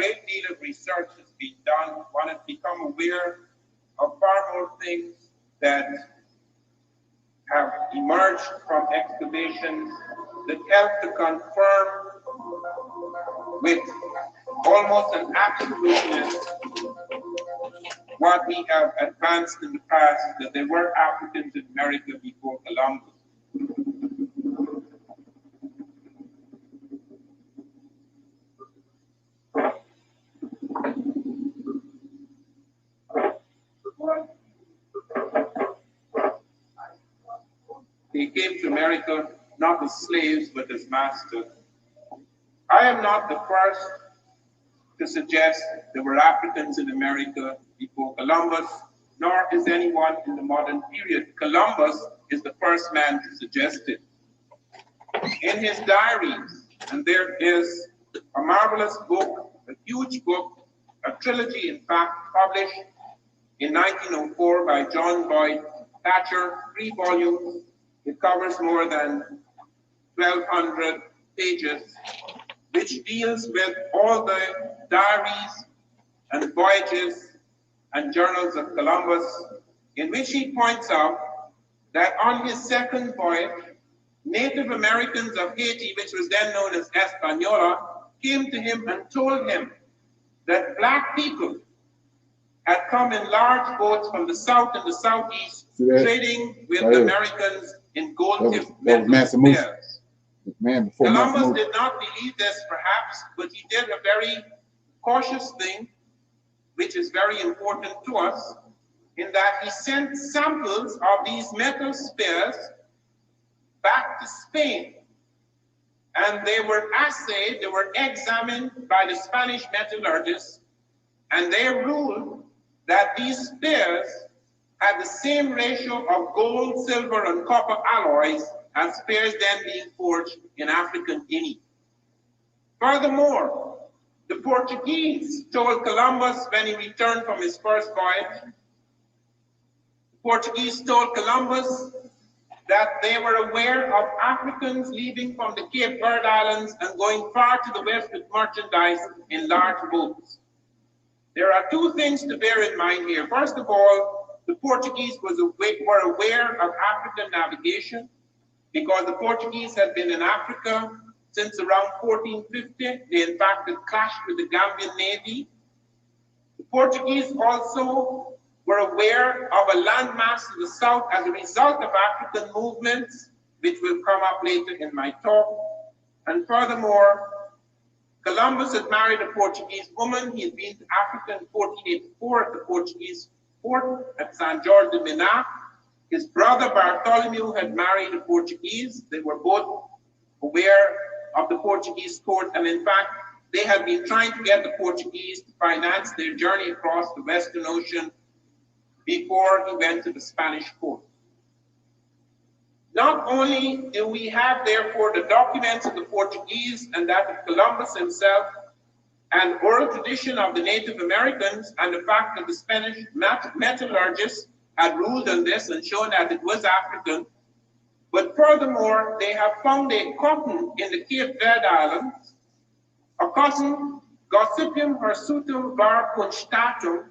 great deal of research has been done. One has become aware of far more things that have emerged from excavations that help to confirm with almost an absoluteness what we have advanced in the past, that there were Africans in America before Columbus. They came to America not as slaves, but as masters. I am not the first to suggest there were Africans in America before Columbus, nor is anyone in the modern period. Columbus is the first man to suggest it. In his diaries, and there is a marvelous book, a huge book, a trilogy in fact, published in 1904 by John Boyd Thatcher, 3 volumes. It covers more than 1,200 pages, which deals with all the diaries and voyages and journals of Columbus, in which he points out that on his second voyage, Native Americans of Haiti, which was then known as Hispaniola, came to him and told him that black people had come in large boats from the south and the southeast, trading with Americans in gold-tipped metal spears. Columbus did not believe this, perhaps, but he did a very cautious thing, which is very important to us, in that he sent samples of these metal spears back to Spain. And they were assayed, they were examined by the Spanish metallurgists, and they ruled that these spears had the same ratio of gold, silver, and copper alloys as spears then being forged in African Guinea. Furthermore, the Portuguese told Columbus when he returned from his first voyage, the Portuguese told Columbus that they were aware of Africans leaving from the Cape Verde Islands and going far to the west with merchandise in large boats. There are 2 things to bear in mind here. First of all, the Portuguese were aware of African navigation because the Portuguese had been in Africa since around 1450. They in fact had clashed with the Gambian Navy. The Portuguese also were aware of a landmass to the south as a result of African movements, which will come up later in my talk. And furthermore, Columbus had married a Portuguese woman. He had been to Africa in 1484 at the Portuguese port at San Jorge de Minas. His brother Bartholomew had married a Portuguese. They were both aware of the Portuguese court, and in fact, they had been trying to get the Portuguese to finance their journey across the Western Ocean before he went to the Spanish court. Not only do we have, therefore, the documents of the Portuguese and that of Columbus himself, and oral tradition of the Native Americans, and the fact that the Spanish metallurgists had ruled on this and shown that it was African, but furthermore, they have found a cotton in the Cape Verde Islands, a cotton, Gossypium hirsutum var constatum,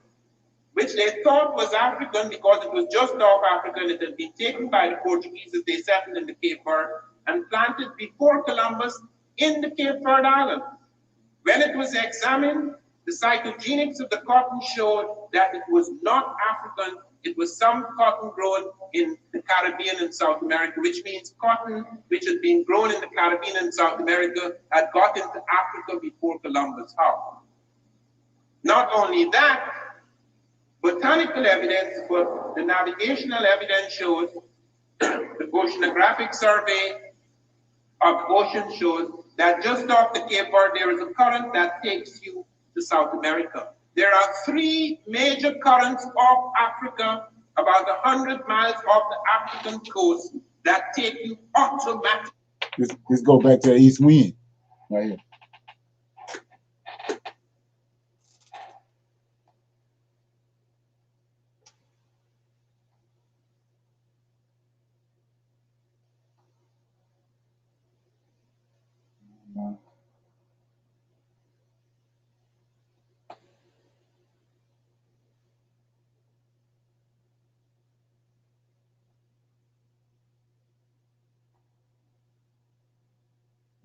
which they thought was African because it was just off Africa and it had been taken by the Portuguese as they settled in the Cape Verde and planted before Columbus in the Cape Verde Islands. When it was examined, the cytogenics of the cotton showed that it was not African, it was some cotton grown in the Caribbean and South America, which means cotton which had been grown in the Caribbean and South America had got into Africa before Columbus. How? Not only that, botanical evidence, but the navigational evidence shows, the oceanographic survey of the ocean shows that just off the Cape Verde there is a current that takes you to South America. There are 3 major currents off Africa, about 100 miles off the African coast, that take you automatically. Let's go back to the east wind right here.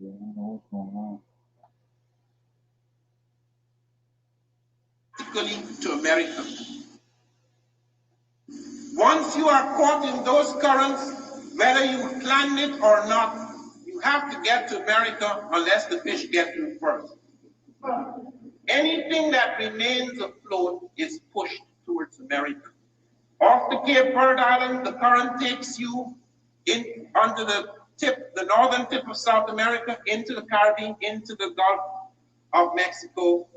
Yeah, I don't know what's going on. To America. Once you are caught in those currents, whether you planned it or not, you have to get to America unless the fish get you first. Anything that remains afloat is pushed towards America. Off the Cape Verde Islands, the current takes you in onto the northern tip of South America, into the Caribbean, into the Gulf of Mexico.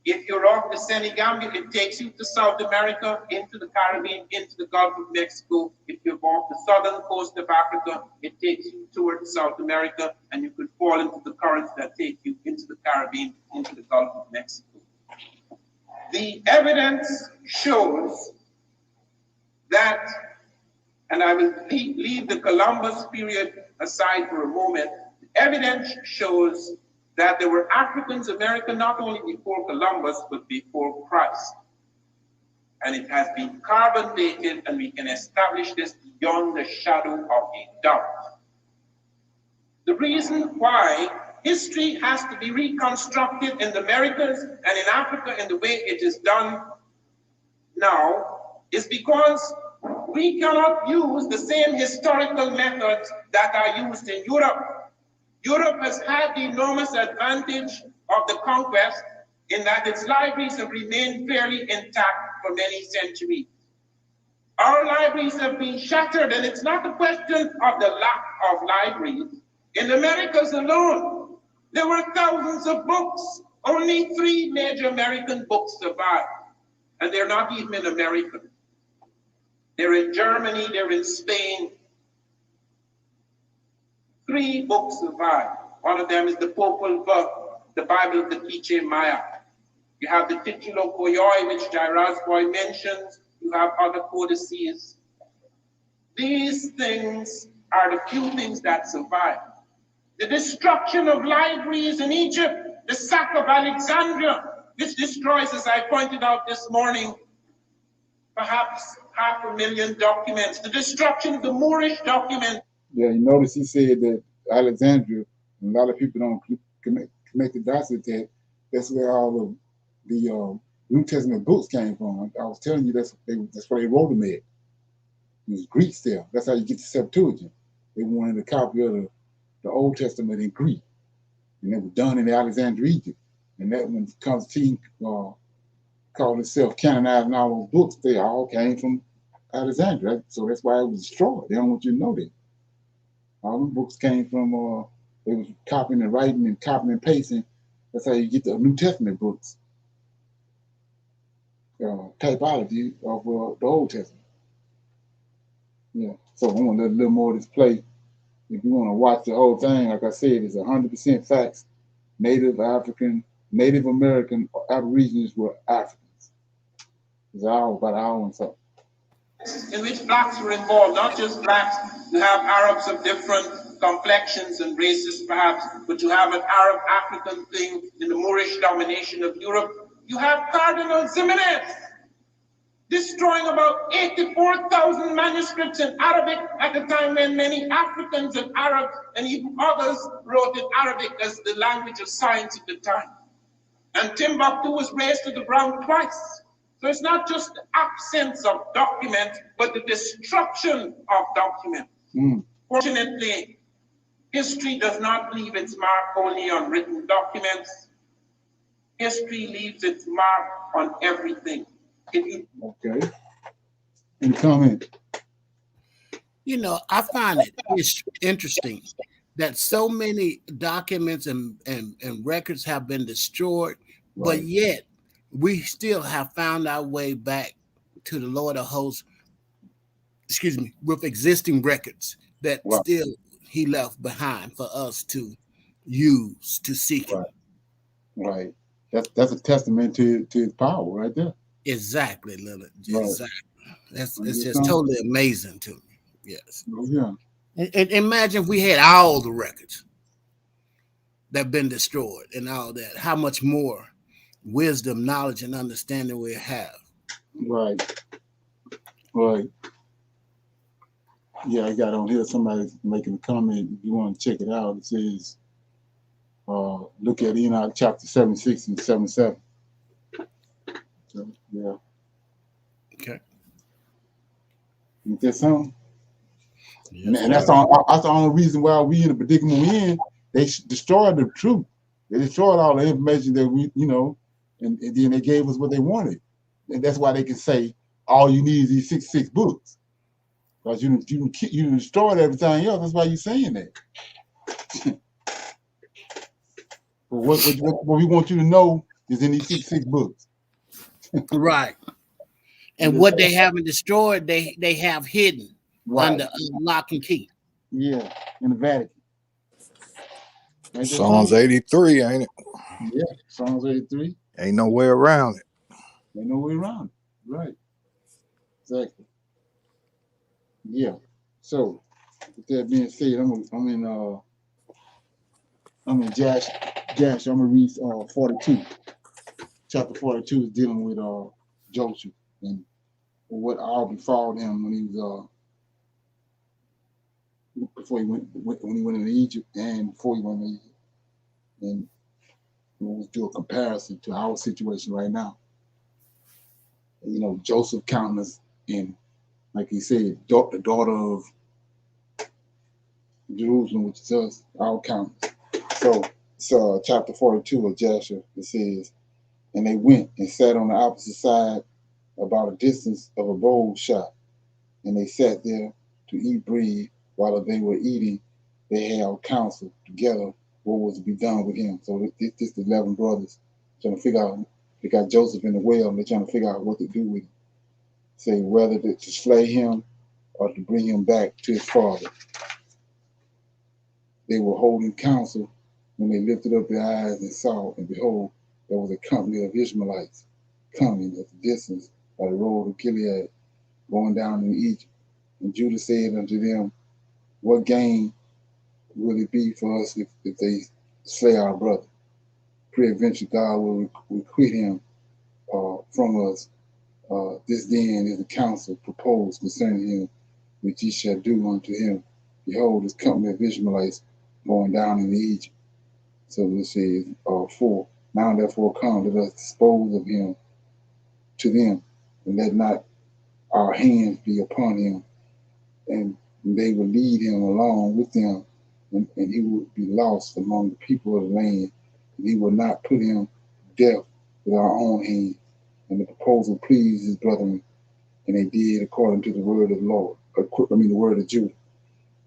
If you're off the Senegambia, it takes you to South America, into the Caribbean, into the Gulf of Mexico. If you're off the southern coast of Africa, it takes you towards South America, and you could fall into the currents that take you into the Caribbean, into the Gulf of Mexico. The evidence shows that, and I will leave the Columbus period aside for a moment, the evidence shows that there were Africans American not only before Columbus, but before Christ. And it has been carbon dated, and we can establish this beyond the shadow of a doubt. The reason why history has to be reconstructed in the Americas and in Africa in the way it is done now is because we cannot use the same historical methods that are used in Europe. Europe has had the enormous advantage of the conquest in that its libraries have remained fairly intact for many centuries. Our libraries have been shattered, and it's not a question of the lack of libraries. In the Americas alone, there were thousands of books. Only 3 major American books survived, and they're not even in America. They're in Germany, they're in Spain. 3 books survive. One of them is the Popol Vuh, the Bible of the Quiche Maya. You have the Titulo Koyoi, which Jairus Boy mentions. You have other codices. These things are the few things that survive. The destruction of libraries in Egypt, the sack of Alexandria, which destroys, as I pointed out this morning, perhaps 500,000 documents. The destruction of the Moorish documents. Yeah, you notice he said that Alexandria, and a lot of people don't connect the dots with that. That's where all of the New Testament books came from. I was telling you that's where they wrote them at. It was Greek still. That's how you get the Septuagint. They wanted a copy of the Old Testament in Greek, and it was done in Alexandria, Egypt. And that when Constantine called himself canonizing all those books, they all came from Alexandria. So that's why it was destroyed. They don't want you to know that. All the books came from, they was copying and writing and copying and pasting. That's how you get the New Testament books. Typology of the Old Testament. Yeah. So I want to let a little more of this play. If you want to watch the whole thing, like I said, it's 100% facts. Native American Aborigines were Africans. It's all about our own stuff. In which blacks were involved, not just blacks. You have Arabs of different complexions and races, perhaps, but you have an Arab-African thing in the Moorish domination of Europe. You have Cardinal Ximenes destroying about 84,000 manuscripts in Arabic at the time when many Africans and Arabs and even others wrote in Arabic as the language of science at the time. And Timbuktu was razed to the ground twice. So it's not just the absence of documents, but the destruction of documents. Fortunately, history does not leave its mark only on written documents. History leaves its mark on everything. Okay. Any comment? You know, I find it interesting that so many documents and records have been destroyed, right, but yet we still have found our way back to the Lord of hosts, with existing records that still he left behind for us to use to seek him. Right. That's a testament to his power right there. Exactly, Lillard. Right. Exactly. It's just totally amazing to me. Yes. Yeah. And imagine if we had all the records that have been destroyed and all that, how much more wisdom, knowledge, and understanding we have. Right. Right. Yeah, I got on here, somebody's making a comment. If you want to check it out, it says, Look at Enoch chapter 76 and 77. So, yeah. Okay. Ain't that something? Yes, and that's the only reason why we in the predicament we in. They destroyed the truth. They destroyed all the information that we, and then they gave us what they wanted. And that's why they can say all you need is these 66 books. Because you destroyed everything else. That's why you're saying that. But what we want you to know is in these 66 books. Right. And what they haven't destroyed, they have hidden under lock and key. Yeah, in the Vatican. Psalms 83, ain't it? Yeah, Psalms 83. Ain't no way around it. Ain't no way around it. Right. Exactly. Yeah. So, with that being said, I'm in Josh. I'm gonna read 42. Chapter 42 is dealing with Joseph and what all befall him when he was before he went when he went into Egypt and before he went into Egypt. And we'll do a comparison to our situation right now. Joseph countenance in, like he said, the daughter of Jerusalem, which is us, our countenance. So chapter 42 of Joshua, it says, and they went and sat on the opposite side about a distance of a bow shot. And they sat there to eat bread. While they were eating, they held counsel together what was to be done with him. So this the 11 brothers trying to figure out, they got Joseph in the well, and they're trying to figure out what to do with him. Say whether to slay him or to bring him back to his father. They were holding counsel when they lifted up their eyes and saw, and behold, there was a company of Ishmaelites coming at the distance by the road of Gilead, going down into Egypt. And Judah said unto them, what gain will it be for us if they slay our brother? Peradventure God will requite him from us. This then is the counsel proposed concerning him, which ye shall do unto him. Behold, this company of Ishmaelites going down into Egypt. So it says, 4. Now therefore come, let us dispose of him to them, and let not our hands be upon him. And they will lead him along with them, and he will be lost among the people of the land. And he will not put him to death with our own hand. And the proposal pleased his brethren, and they did according to the word of the Lord. The word of Judah.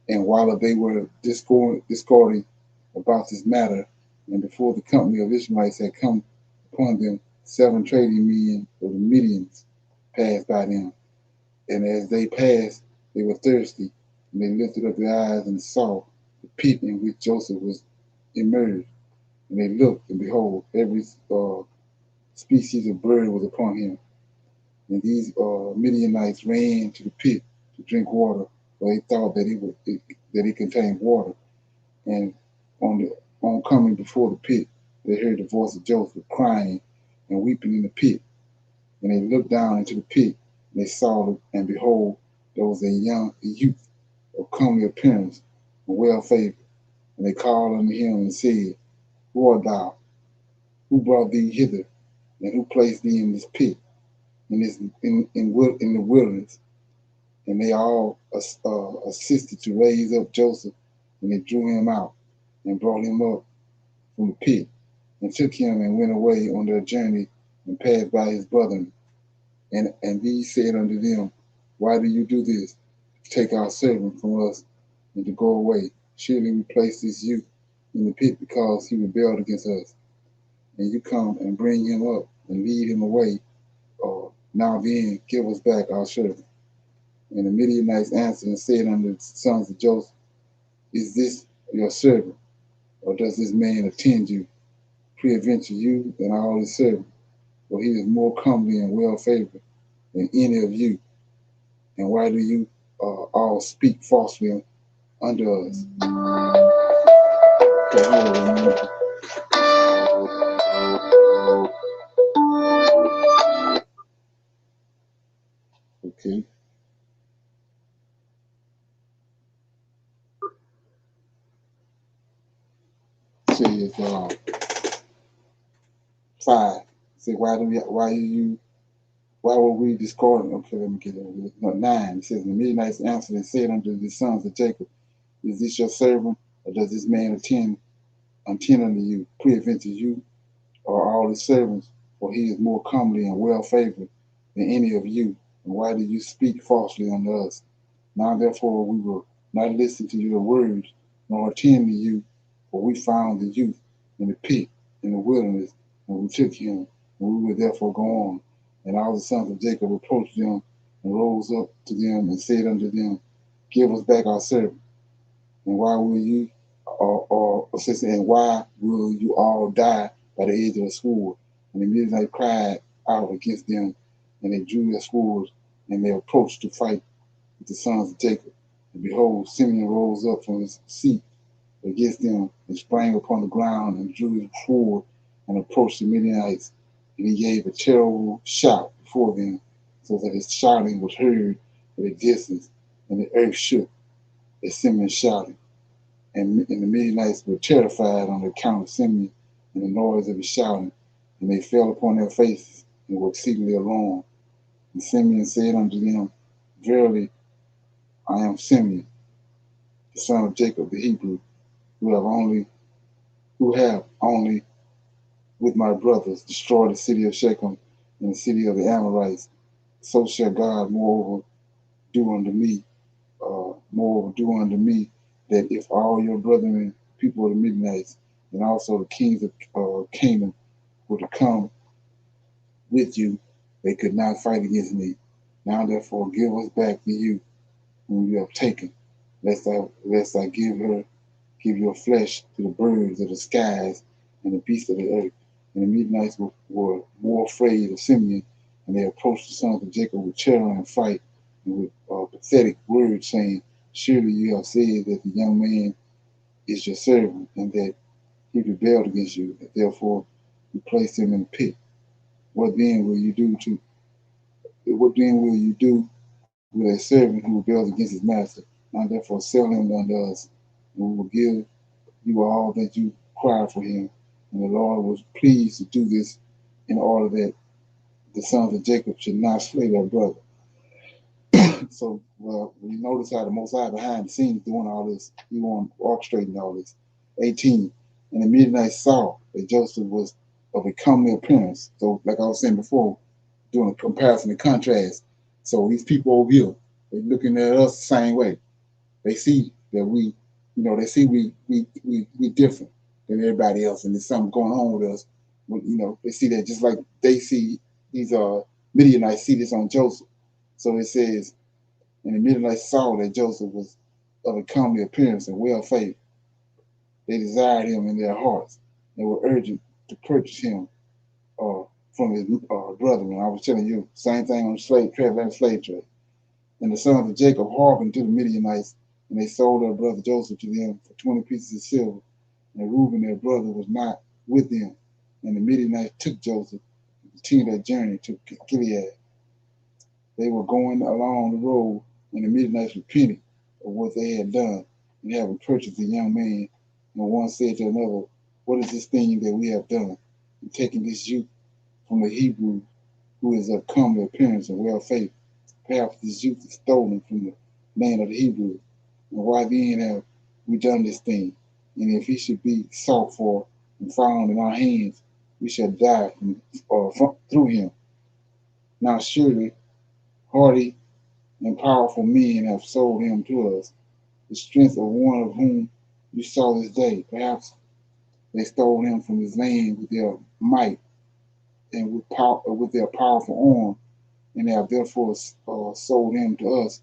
And while they were discording about this matter, and before the company of Ishmaelites had come upon them, 7 trading men of the Midians passed by them. And as they passed, they were thirsty, and they lifted up their eyes and saw the pit in which Joseph was immersed. And they looked, and behold, every species of bird was upon him. And these Midianites ran to the pit to drink water, for they thought that it contained water. And on coming before the pit, they heard the voice of Joseph crying and weeping in the pit. And they looked down into the pit, and they saw, and behold, there was a youth of comely appearance and well favored. And they called unto him and said, who art thou? Who brought thee hither? And who placed thee in this pit, in the wilderness? And they all assisted to raise up Joseph, and they drew him out and brought him up from the pit, and took him and went away on their journey and passed by his brethren. And these said unto them, why do you do this? Take our servant from us and to go away. Surely we place this youth in the pit because he rebelled against us. And you come and bring him up and lead him away. Now then, give us back our servant. And the Midianites answered and said unto the sons of Joseph, is this your servant? Or does this man attend you? Peradventure you and all his servants, for he is more comely and well favored than any of you. And why do you all speak falsely unto us? Okay. Says 5. Say, why were we discordant? Okay, let me get it. 9. It says, the Midianites answered and said unto the sons of Jacob, is this your servant, or does this man attend unto you, prevented you, or all his servants? For he is more comely and well favored than any of you. And why do you speak falsely unto us? Now therefore we will not listen to your words, nor attend to you, for we found the youth in the pit in the wilderness, and we took him, and we will therefore go on. And all the sons of Jacob approached them, and rose up to them, and said unto them, give us back our servant. And why will you, and why will you all die by the edge of the sword? And the Midianites cried out against them, and they drew their swords, and they approached to fight with the sons of Jacob. And behold, Simeon rose up from his seat against them, and sprang upon the ground, and drew his sword, and approached the Midianites. And he gave a terrible shout before them, so that his shouting was heard at a distance, and the earth shook as Simeon shouted. And the Midianites were terrified on account of Simeon and the noise of his shouting, and they fell upon their faces and were exceedingly alarmed. And Simeon said unto them, verily, I am Simeon, the son of Jacob the Hebrew, who have only with my brothers destroyed the city of Shechem and the city of the Amorites. So shall God moreover do unto me, that if all your brethren, people of the Midianites, and also the kings of Canaan were to come with you, they could not fight against me. Now therefore give us back to you whom you have taken, lest I give your flesh to the birds of the skies and the beasts of the earth. And the Midianites were more afraid of Simeon, and they approached the sons of Jacob with terror and fright, and with pathetic words, saying, surely you have said that the young man is your servant, and that he rebelled against you, and therefore you placed him in the pit. What then will you do with a servant who rebels against his master? Now therefore sell him unto us, and we will give you all that you require for him. And the Lord was pleased to do this in order that the sons of Jacob should not slay their brother. So, well, you notice how the Most High behind the scenes doing all this, he was orchestrating all this. 18. And the Midianites saw that Joseph was of a comely appearance. So, like I was saying before, doing a comparison and contrast. So these people over here, they're looking at us the same way. They see that they see we different than everybody else, and there's something going on with us. They see that just like they see these Midianites see this on Joseph. So it says, and the Midianites saw that Joseph was of a comely appearance and well favored. They desired him in their hearts and were urgent to purchase him from his brethren. I was telling you, same thing on the slave trade. And the sons of Jacob hearkened to the Midianites, and they sold their brother Joseph to them for 20 pieces of silver. And Reuben, their brother, was not with them. And the Midianites took Joseph and continued their journey to Gilead. They were going along the road, and the Midianites repented of what they had done, and having purchased the young man. And one said to another, what is this thing that we have done? And taking this youth from the Hebrew, who is of comely appearance and well favored. Perhaps this youth is stolen from the land of the Hebrews. And why then have we done this thing? And if he should be sought for and found in our hands, we shall die through him. Now surely hardy and powerful men have sold him to us, the strength of one of whom you saw this day. Perhaps they stole him from his land with their might and with their powerful arm, and have therefore sold him to us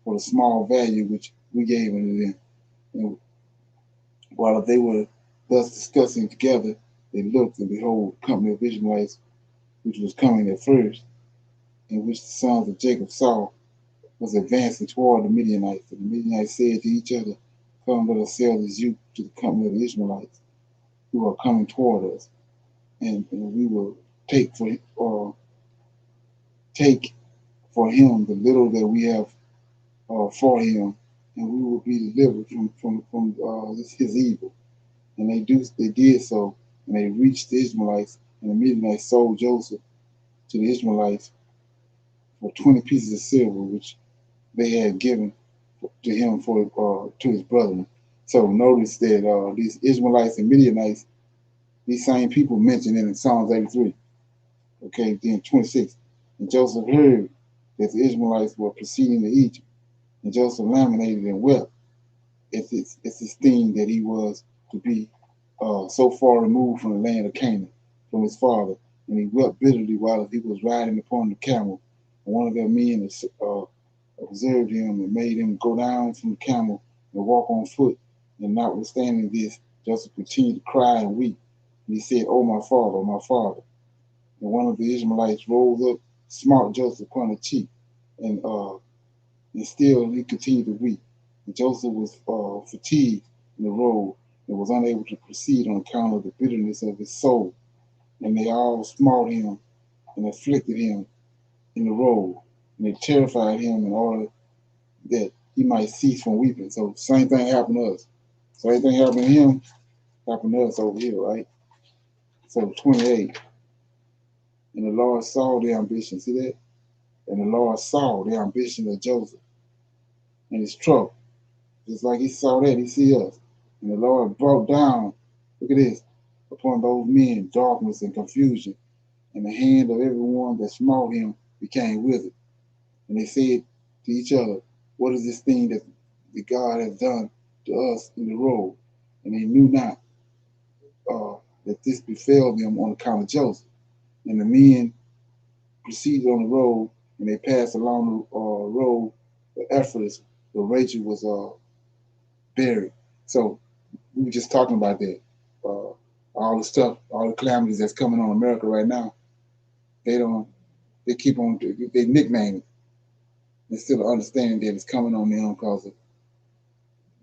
for the small value which we gave unto them. And while they were thus discussing together, they looked, and behold, a company of Israelites, which was coming at first, and which the sons of Jacob saw, was advancing toward the Midianites. And the Midianites said to each other, come, let us sell this youth to the company of the Ishmaelites who are coming toward us, and we will take for him the little that we have for him, and we will be delivered from his evil. And they did so, and they reached the Ishmaelites and the Midianites sold Joseph to the Ishmaelites for 20 pieces of silver, which they had given to him for to his brethren. So notice that these Ishmaelites and Midianites, these same people mentioned in Psalms 83. Okay, then 26. And Joseph heard that the Ishmaelites were proceeding to Egypt, and Joseph lamented and wept at this thing that he was to be so far removed from the land of Canaan, from his father. And he wept bitterly while he was riding upon the camel. And one of their men observed him and made him go down from the camel and walk on foot. And notwithstanding this, Joseph continued to cry and weep. And he said, "Oh, my father, oh, my father." And one of the Ishmaelites rose up, smote Joseph upon the cheek, and still he continued to weep. And Joseph was fatigued in the road and was unable to proceed on account of the bitterness of his soul. And they all smote him and afflicted him in the road. And they terrified him in order that he might cease from weeping. So same thing happened to us. Same thing happened to him, happened to us over here, right? So 28. And the Lord saw the ambition. See that? And the Lord saw the ambition of Joseph and his trouble. Just like he saw that, he see us. And the Lord brought down, look at this, upon those men darkness and confusion. And the hand of everyone that smote him became withered. And they said to each other, "What is this thing that God has done to us in the road?" And they knew not that this befell them on account of Joseph. And the men proceeded on the road, and they passed along the road of Ephrata, where Rachel was buried. So we were just talking about that. All the stuff, all the calamities that's coming on America right now, they keep on, they nickname it instead of understanding that it's coming on them because of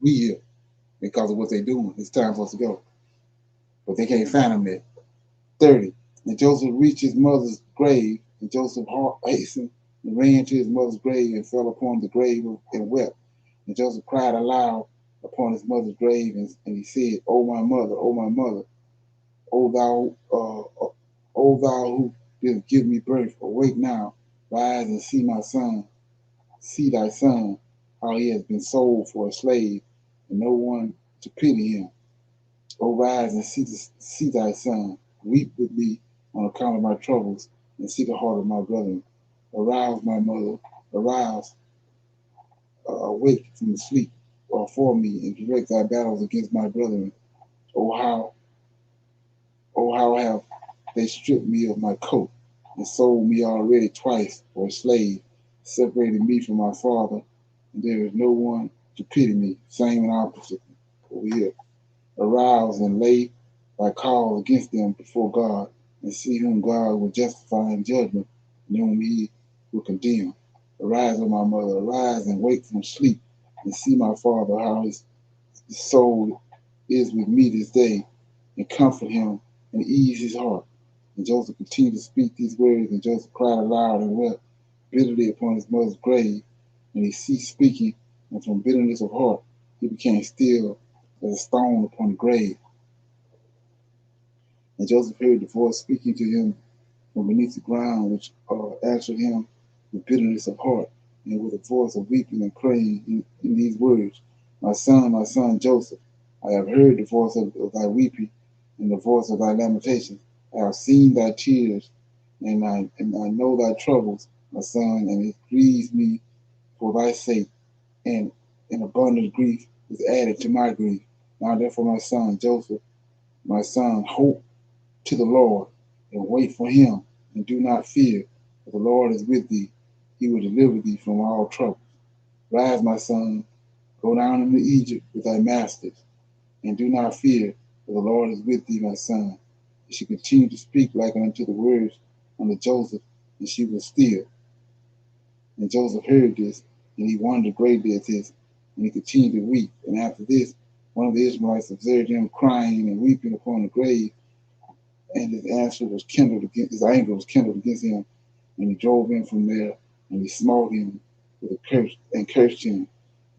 we here, because of what they're doing. It's time for us to go. But they can't find them there. 30. And Joseph reached his mother's grave, and Joseph hastened and ran to his mother's grave and fell upon the grave and wept. And Joseph cried aloud upon his mother's grave, and he said, "O my mother, O my mother, O thou who didst give me birth, awake now, rise and see my son, see thy son, how he has been sold for a slave, and no one to pity him. O rise and see thy son, weep with me on account of my troubles, and see the heart of my brethren. Arouse, my mother, arise, awake from the sleep, for me, and direct thy battles against my brethren. O how have they stripped me of my coat, and sold me already twice for a slave, separated me from my father, and there is no one to pity me." Same and opposite over here. Arouse and lay thy cause against them before God, and see whom God will justify in judgment, and whom he will condemn. Arise, O my mother, arise and wake from sleep, and see my father, how his soul is with me this day, and comfort him and ease his heart. And Joseph continued to speak these words, and Joseph cried aloud and wept bitterly upon his mother's grave, and he ceased speaking, and from bitterness of heart he became still as a stone upon the grave. And Joseph heard the voice speaking to him from beneath the ground, which answered him with bitterness of heart, and with a voice of weeping and praying in these words, my son Joseph, I have heard the voice of thy weeping and the voice of thy lamentations. I have seen thy tears, and I know thy troubles, my son, and it grieves me for thy sake, and an abundant grief is added to my grief. Now therefore, my son Joseph, my son, hope to the Lord, and wait for him, and do not fear, for the Lord is with thee. He will deliver thee from all trouble. Rise, my son, go down into Egypt with thy masters, and do not fear, for the Lord is with thee, my son. And she continued to speak like unto the words unto Joseph, and she was still. And Joseph heard this, and he wondered greatly at this, and he continued to weep. And after this, one of the Ishmaelites observed him crying and weeping upon the grave, and his anger was kindled against him, and he drove him from there, and he smote him with a curse and cursed him.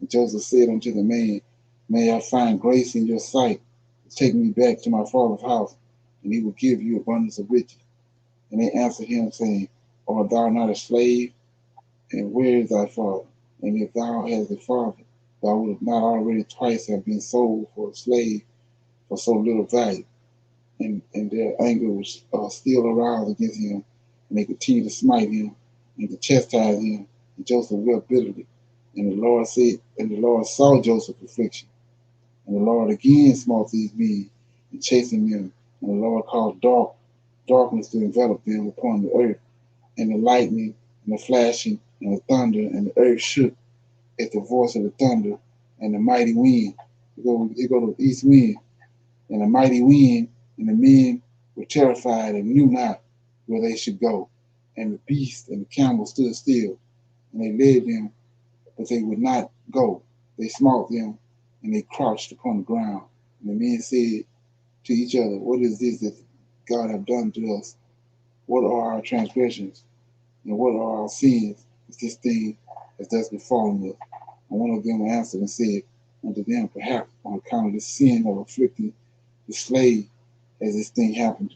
And Joseph said unto the man, May I find grace in your sight, to take me back to my father's house. and he will give you abundance of riches. And they answered him, saying, Art thou not a slave? And where is thy father? And if thou hast a father, thou wilt not already twice have been sold for a slave for so little value. And their anger was still aroused against him, and they continued to smite him and to chastise him. And Joseph wept bitterly. And the Lord saw Joseph's affliction. And the Lord again smote these men and chastened them. And the Lord caused darkness to envelop them upon the earth, and the lightning and the flashing and the thunder, and the earth shook at the voice of the thunder and the mighty wind. It go to the east wind, and the mighty wind, and the men were terrified and knew not where they should go. And the beast and the camel stood still, and they led them, but they would not go. They smote them, and they crouched upon the ground. And the men said to each other, What is this that God have done to us? What are our transgressions? And what are our sins? Is this thing has thus befallen us? And one of them answered and said unto them, Perhaps on account of the sin of afflicting the slave has this thing happened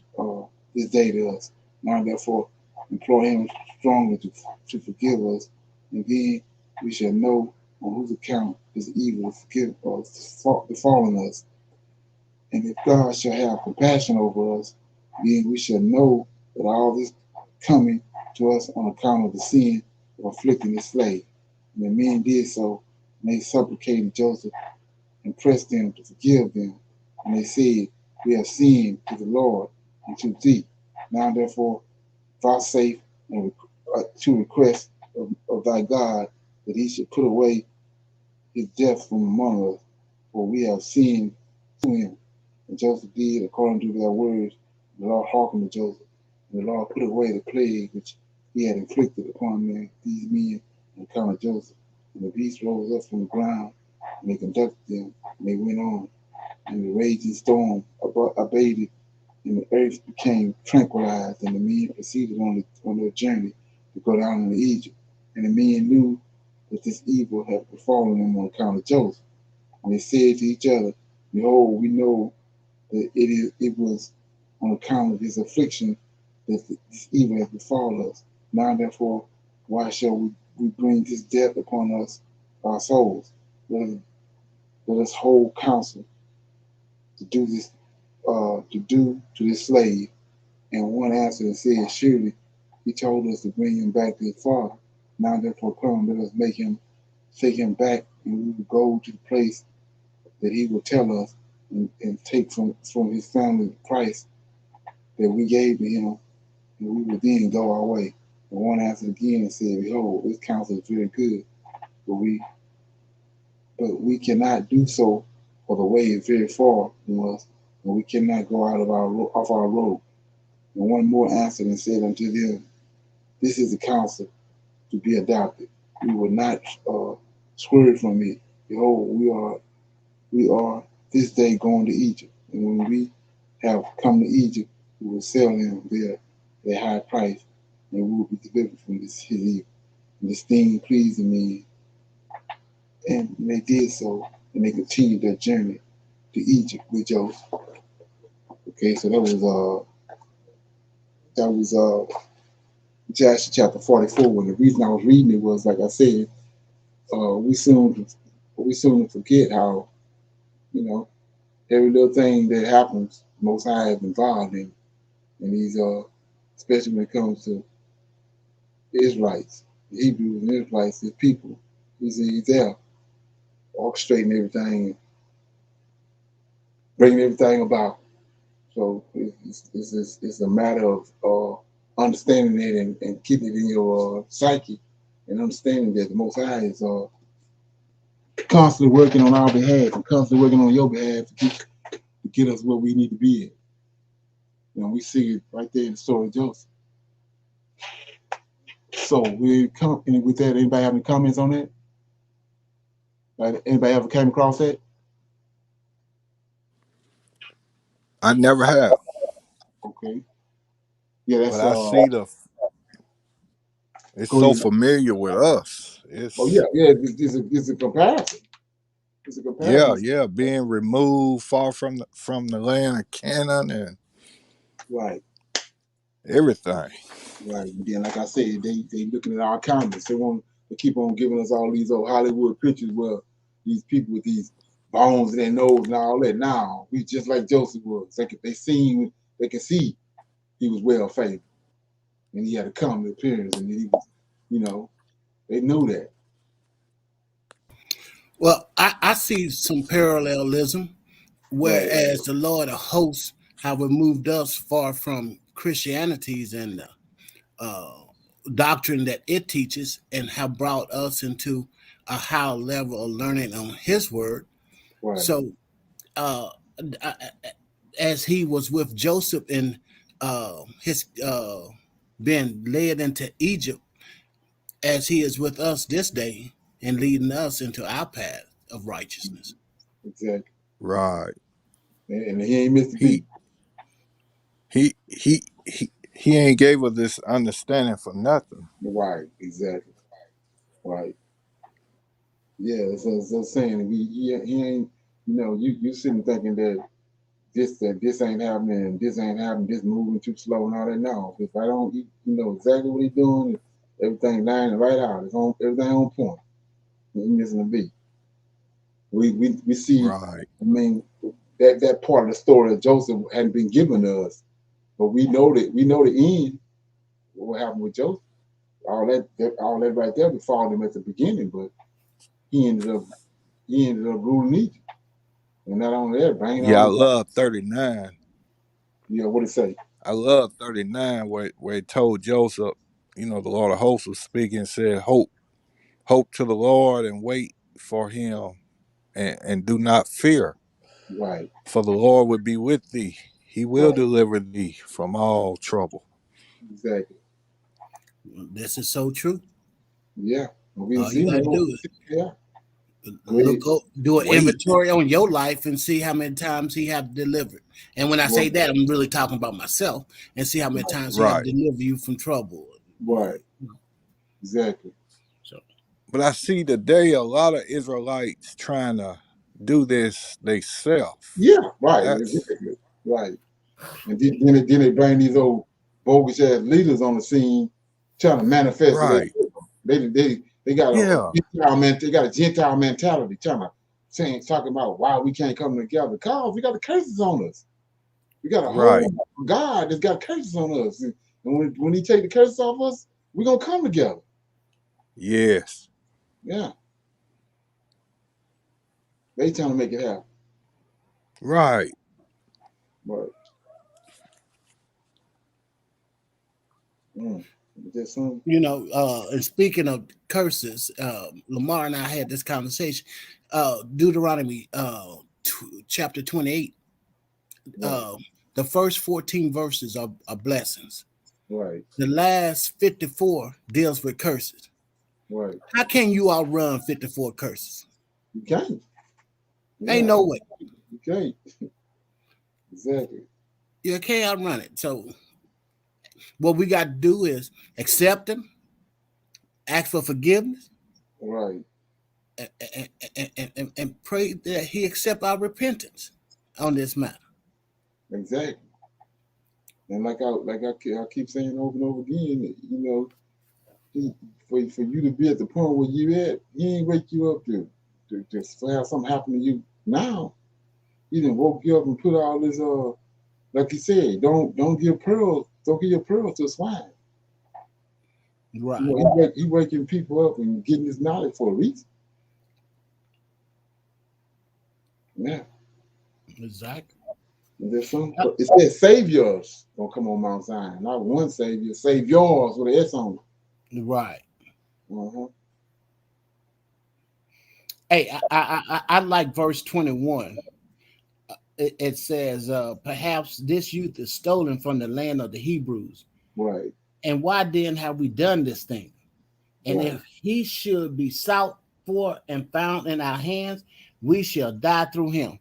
this day to us. Now therefore implore him strongly to forgive us, and then we shall know on whose account this evil befallen us. And if God shall have compassion over us, then we shall know that all this coming to us on account of the sin of afflicting the slave. And the men did so, and they supplicated Joseph and pressed him to forgive them. And they said, We have sinned to the Lord and to thee. Now therefore vouchsafe and to request of thy God that he should put away his death from among us, for we have sinned to him. And Joseph did according to their words. The Lord hearkened to Joseph, and the Lord put away the plague which he had inflicted upon these men on account of Joseph. And the beast rose up from the ground, and they conducted them, and they went on. And the raging storm abated, and the earth became tranquilized, and the men proceeded on their journey to go down into Egypt. And the men knew that this evil had befallen them on account of Joseph. And they said to each other, Behold, we know that it was on account of his affliction that this evil has befallen us. Now therefore, why shall we bring this death upon us, our souls? Let us hold counsel to do to this slave. And one answered and said, Surely he told us to bring him back to his father. Now therefore come, let us take him back, and we will go to the place that he will tell us, and take from his family the price that we gave to him, and we will then go our way. And one answered again and said, Behold, this counsel is very good, but we cannot do so, for the way is very far from us, and we cannot go out of off our road. And one more answered and said unto them, This is the counsel to be adopted. We will not swerve from it. Behold, we are this day going to Egypt, and when we have come to Egypt, we will sell him there at a high price, and we will be delivered from his evil. And this thing pleased me, and they did so, and they continued their journey to Egypt with Joseph. Okay, so that was Joshua chapter 44. And the reason I was reading it was, like I said, we soon forget how, every little thing that happens, Most High is involved in. And these especially when it comes to Israelites, the Hebrews and Israelites, his people. He's there orchestrating everything, bringing everything about. So it's a matter of understanding it and keeping it in your psyche, and understanding that the Most High is constantly working on our behalf and constantly working on your behalf to get us where we need to be at. We see it right there in the story of Joseph. So with that, anybody have any comments on that? Like, anybody ever came across that? I never have. Okay. Yeah, that's but I see it's so familiar with us. Yeah. It's a comparison. It's a comparison. Yeah, being removed far from the land of Canaan, and Right. Everything. Right. And then, like I said, they looking at our comments. They want to keep on giving us all these old Hollywood pictures where these people with these bones in their nose and all that. Now we just like Joseph was. They can see he was well favored, and he had a common appearance, and he was, they knew that. Well, I see some parallelism, whereas the Lord of hosts have removed us far from Christianities and doctrine that it teaches, and have brought us into a high level of learning on His word. Right. So, as He was with Joseph in his being led into Egypt, as He is with us this day and leading us into our path of righteousness. Exactly. Right. And he ain't missed a beat. He ain't gave us this understanding for nothing. Right. Exactly. Right. Yeah. So saying he ain't. You sitting thinking that this ain't happening, this ain't happening, this moving too slow and all that. No, if I don't, you know exactly what he's doing. Everything lining right out. It's on everything on point. He ain't missing a beat. We see. Right. I mean, that part of the story that Joseph hadn't been given to us, but we know the end. What happened with Joseph? All that right there before him at the beginning, but he ended up ruling Egypt. And not only that, bringing Yeah, I all love 39. Yeah, what it say? I love 39 where it told Joseph, the Lord of hosts was speaking and said, hope to the Lord and wait for him and do not fear. Right. For the Lord will be with thee. He will deliver thee from all trouble. Exactly. This is so true. Yeah. All you gotta do is do an inventory on your life and see how many times He have delivered. And when I say that, I'm really talking about myself, and see how many times He have delivered you from trouble. Right. Exactly. So, but I see today a lot of Israelites trying to do this themselves. Yeah. Right. Exactly. Right. And then they bring these old bogus ass leaders on the scene trying to manifest it. They got a Gentile mentality, talking about why we can't come together. Because we got the curses on us. We got a whole God that's got curses on us. And when He take the curses off us, we're gonna come together. Yes. Yeah. They trying to make it happen. Right. Right. And speaking of curses, Lamar and I had this conversation. Deuteronomy chapter 28. The first 14 verses are blessings. Right. The last 54 deals with curses. Right. How can you outrun 54 curses? You can't. Ain't no way. You can't. Exactly. You can't outrun it. So what we got to do is accept Him, ask for forgiveness, right, and pray that He accept our repentance on this matter. Exactly. And like I keep saying over and over again, for you to be at the point where you at, He ain't wake you up to have something happen to you now. He done woke you up and put all this like He said, don't give your pearls to a swine. Right. He waking people up and getting this knowledge for a reason. Yeah. Exactly. It says saviors gonna come on Mount Zion. Not one savior, saviors with an S on it. Right. Uh-huh. Hey, I like verse 21. It says, perhaps this youth is stolen from the land of the Hebrews. Right. And why then have we done this thing? And if he should be sought for and found in our hands, we shall die through him.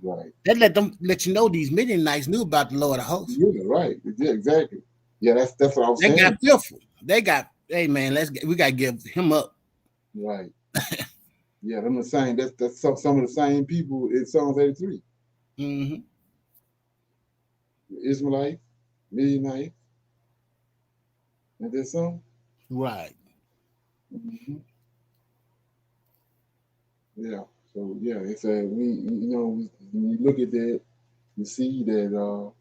Right. That let you know these Midianites knew about the Lord of hosts. Yeah, right. Yeah, exactly. Yeah, that's what I was saying. They got fearful. Hey man, we gotta give him up. Right. Yeah, I'm the same. That's some of the same people in Psalms 83. Mm-hmm. The Israelites, Midianites. And there's some. Right. Mm-hmm. Yeah. So yeah, it's a when you look at that, you see that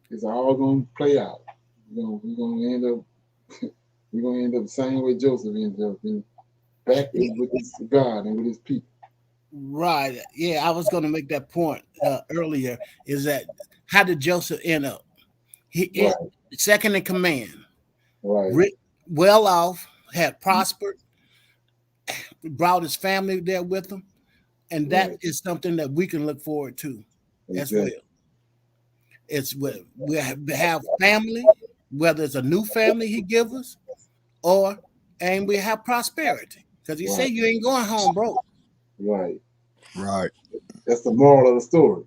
it's all gonna play out. We're gonna end up the same way Joseph ended up back with his God and with his people. Right. Yeah, I was going to make that point earlier. Is that how did Joseph end up? He second in command, right? Well off, had prospered, brought his family there with him, and that is something that we can look forward to as well. It's we have family, whether it's a new family he gives us, and we have prosperity because he said you ain't going home broke. Right. That's the moral of the story.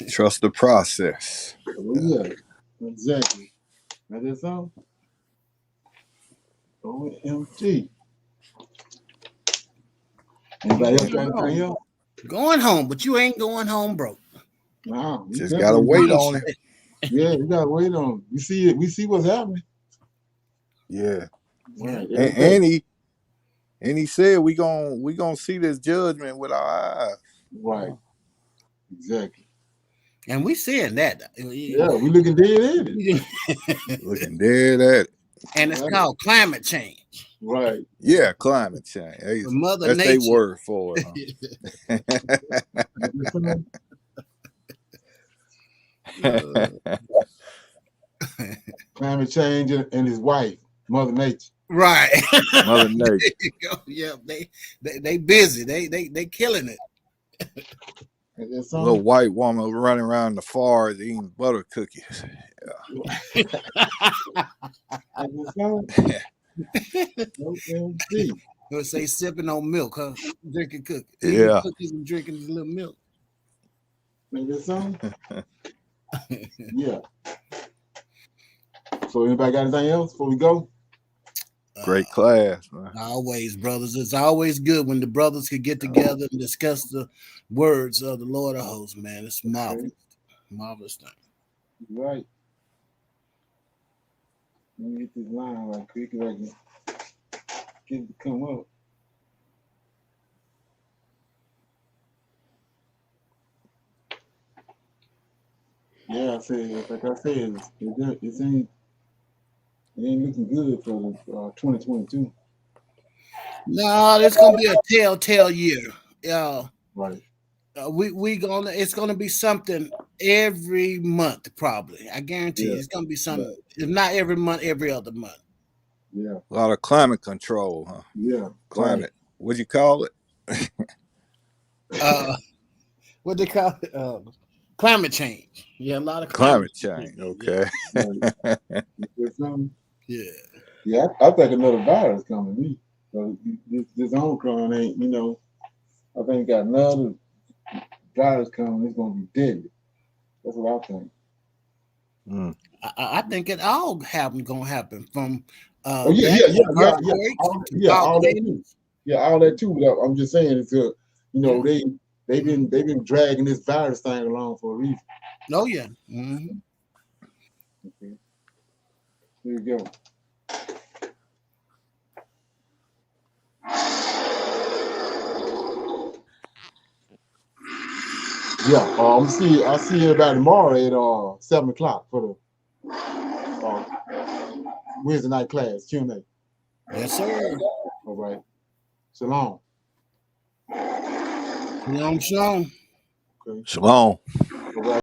Trust the process. Yeah, exactly. That is so. OMG. Anybody else got anything else? Going home, but you ain't going home broke. No, just gotta wait on it. Yeah, we gotta wait on it. We see it. We see what's happening. Yeah. Right. And he said we gonna see this judgment with our eyes. Right. Exactly. And we seeing that. Yeah, we looking dead at it. Looking dead at it. And it's called climate change. Right. Yeah, climate change. Hey, Mother that's their word for it. Climate change and his wife, Mother Nature. Right. Mother Nature. Yeah, they busy. They killing it. Little white woman running around the forest eating butter cookies. Let's say sipping on milk, huh? Drinking cookies. Yeah. Cookies and drinking a little milk. Maybe so. Yeah. So anybody got anything else before we go? Great class, man. Always, brothers. It's always good when the brothers could get together and discuss the words of the Lord of hosts, man. It's marvelous. Marvelous thing. Right. Let me get this line right quick so I can get it to come up. Yeah, I said, like I said, it ain't looking good for 2022. No, it's gonna be a telltale year. Right. It's gonna be something every month, probably. I guarantee you, it's gonna be something. If not every month, every other month. Yeah. A lot of climate control, huh? Yeah. Climate. What'd you call it? What they call it? Climate change. Yeah, a lot of climate change. Okay. Yeah. Yeah, I think another virus coming to me. So this Omicron ain't, I think got another virus coming. It's gonna be deadly. That's what I think. I think it all gonna happen from all that too. Yeah, all that too. But I'm just saying it's they've been dragging this virus thing along for a reason. Oh yeah. Mm-hmm. Okay. Here you go. Yeah, I'll see everybody tomorrow at 7:00 for the Wednesday night class Q&A. Yes, sir. All right. Shalom. Shalom. Shalom. All right.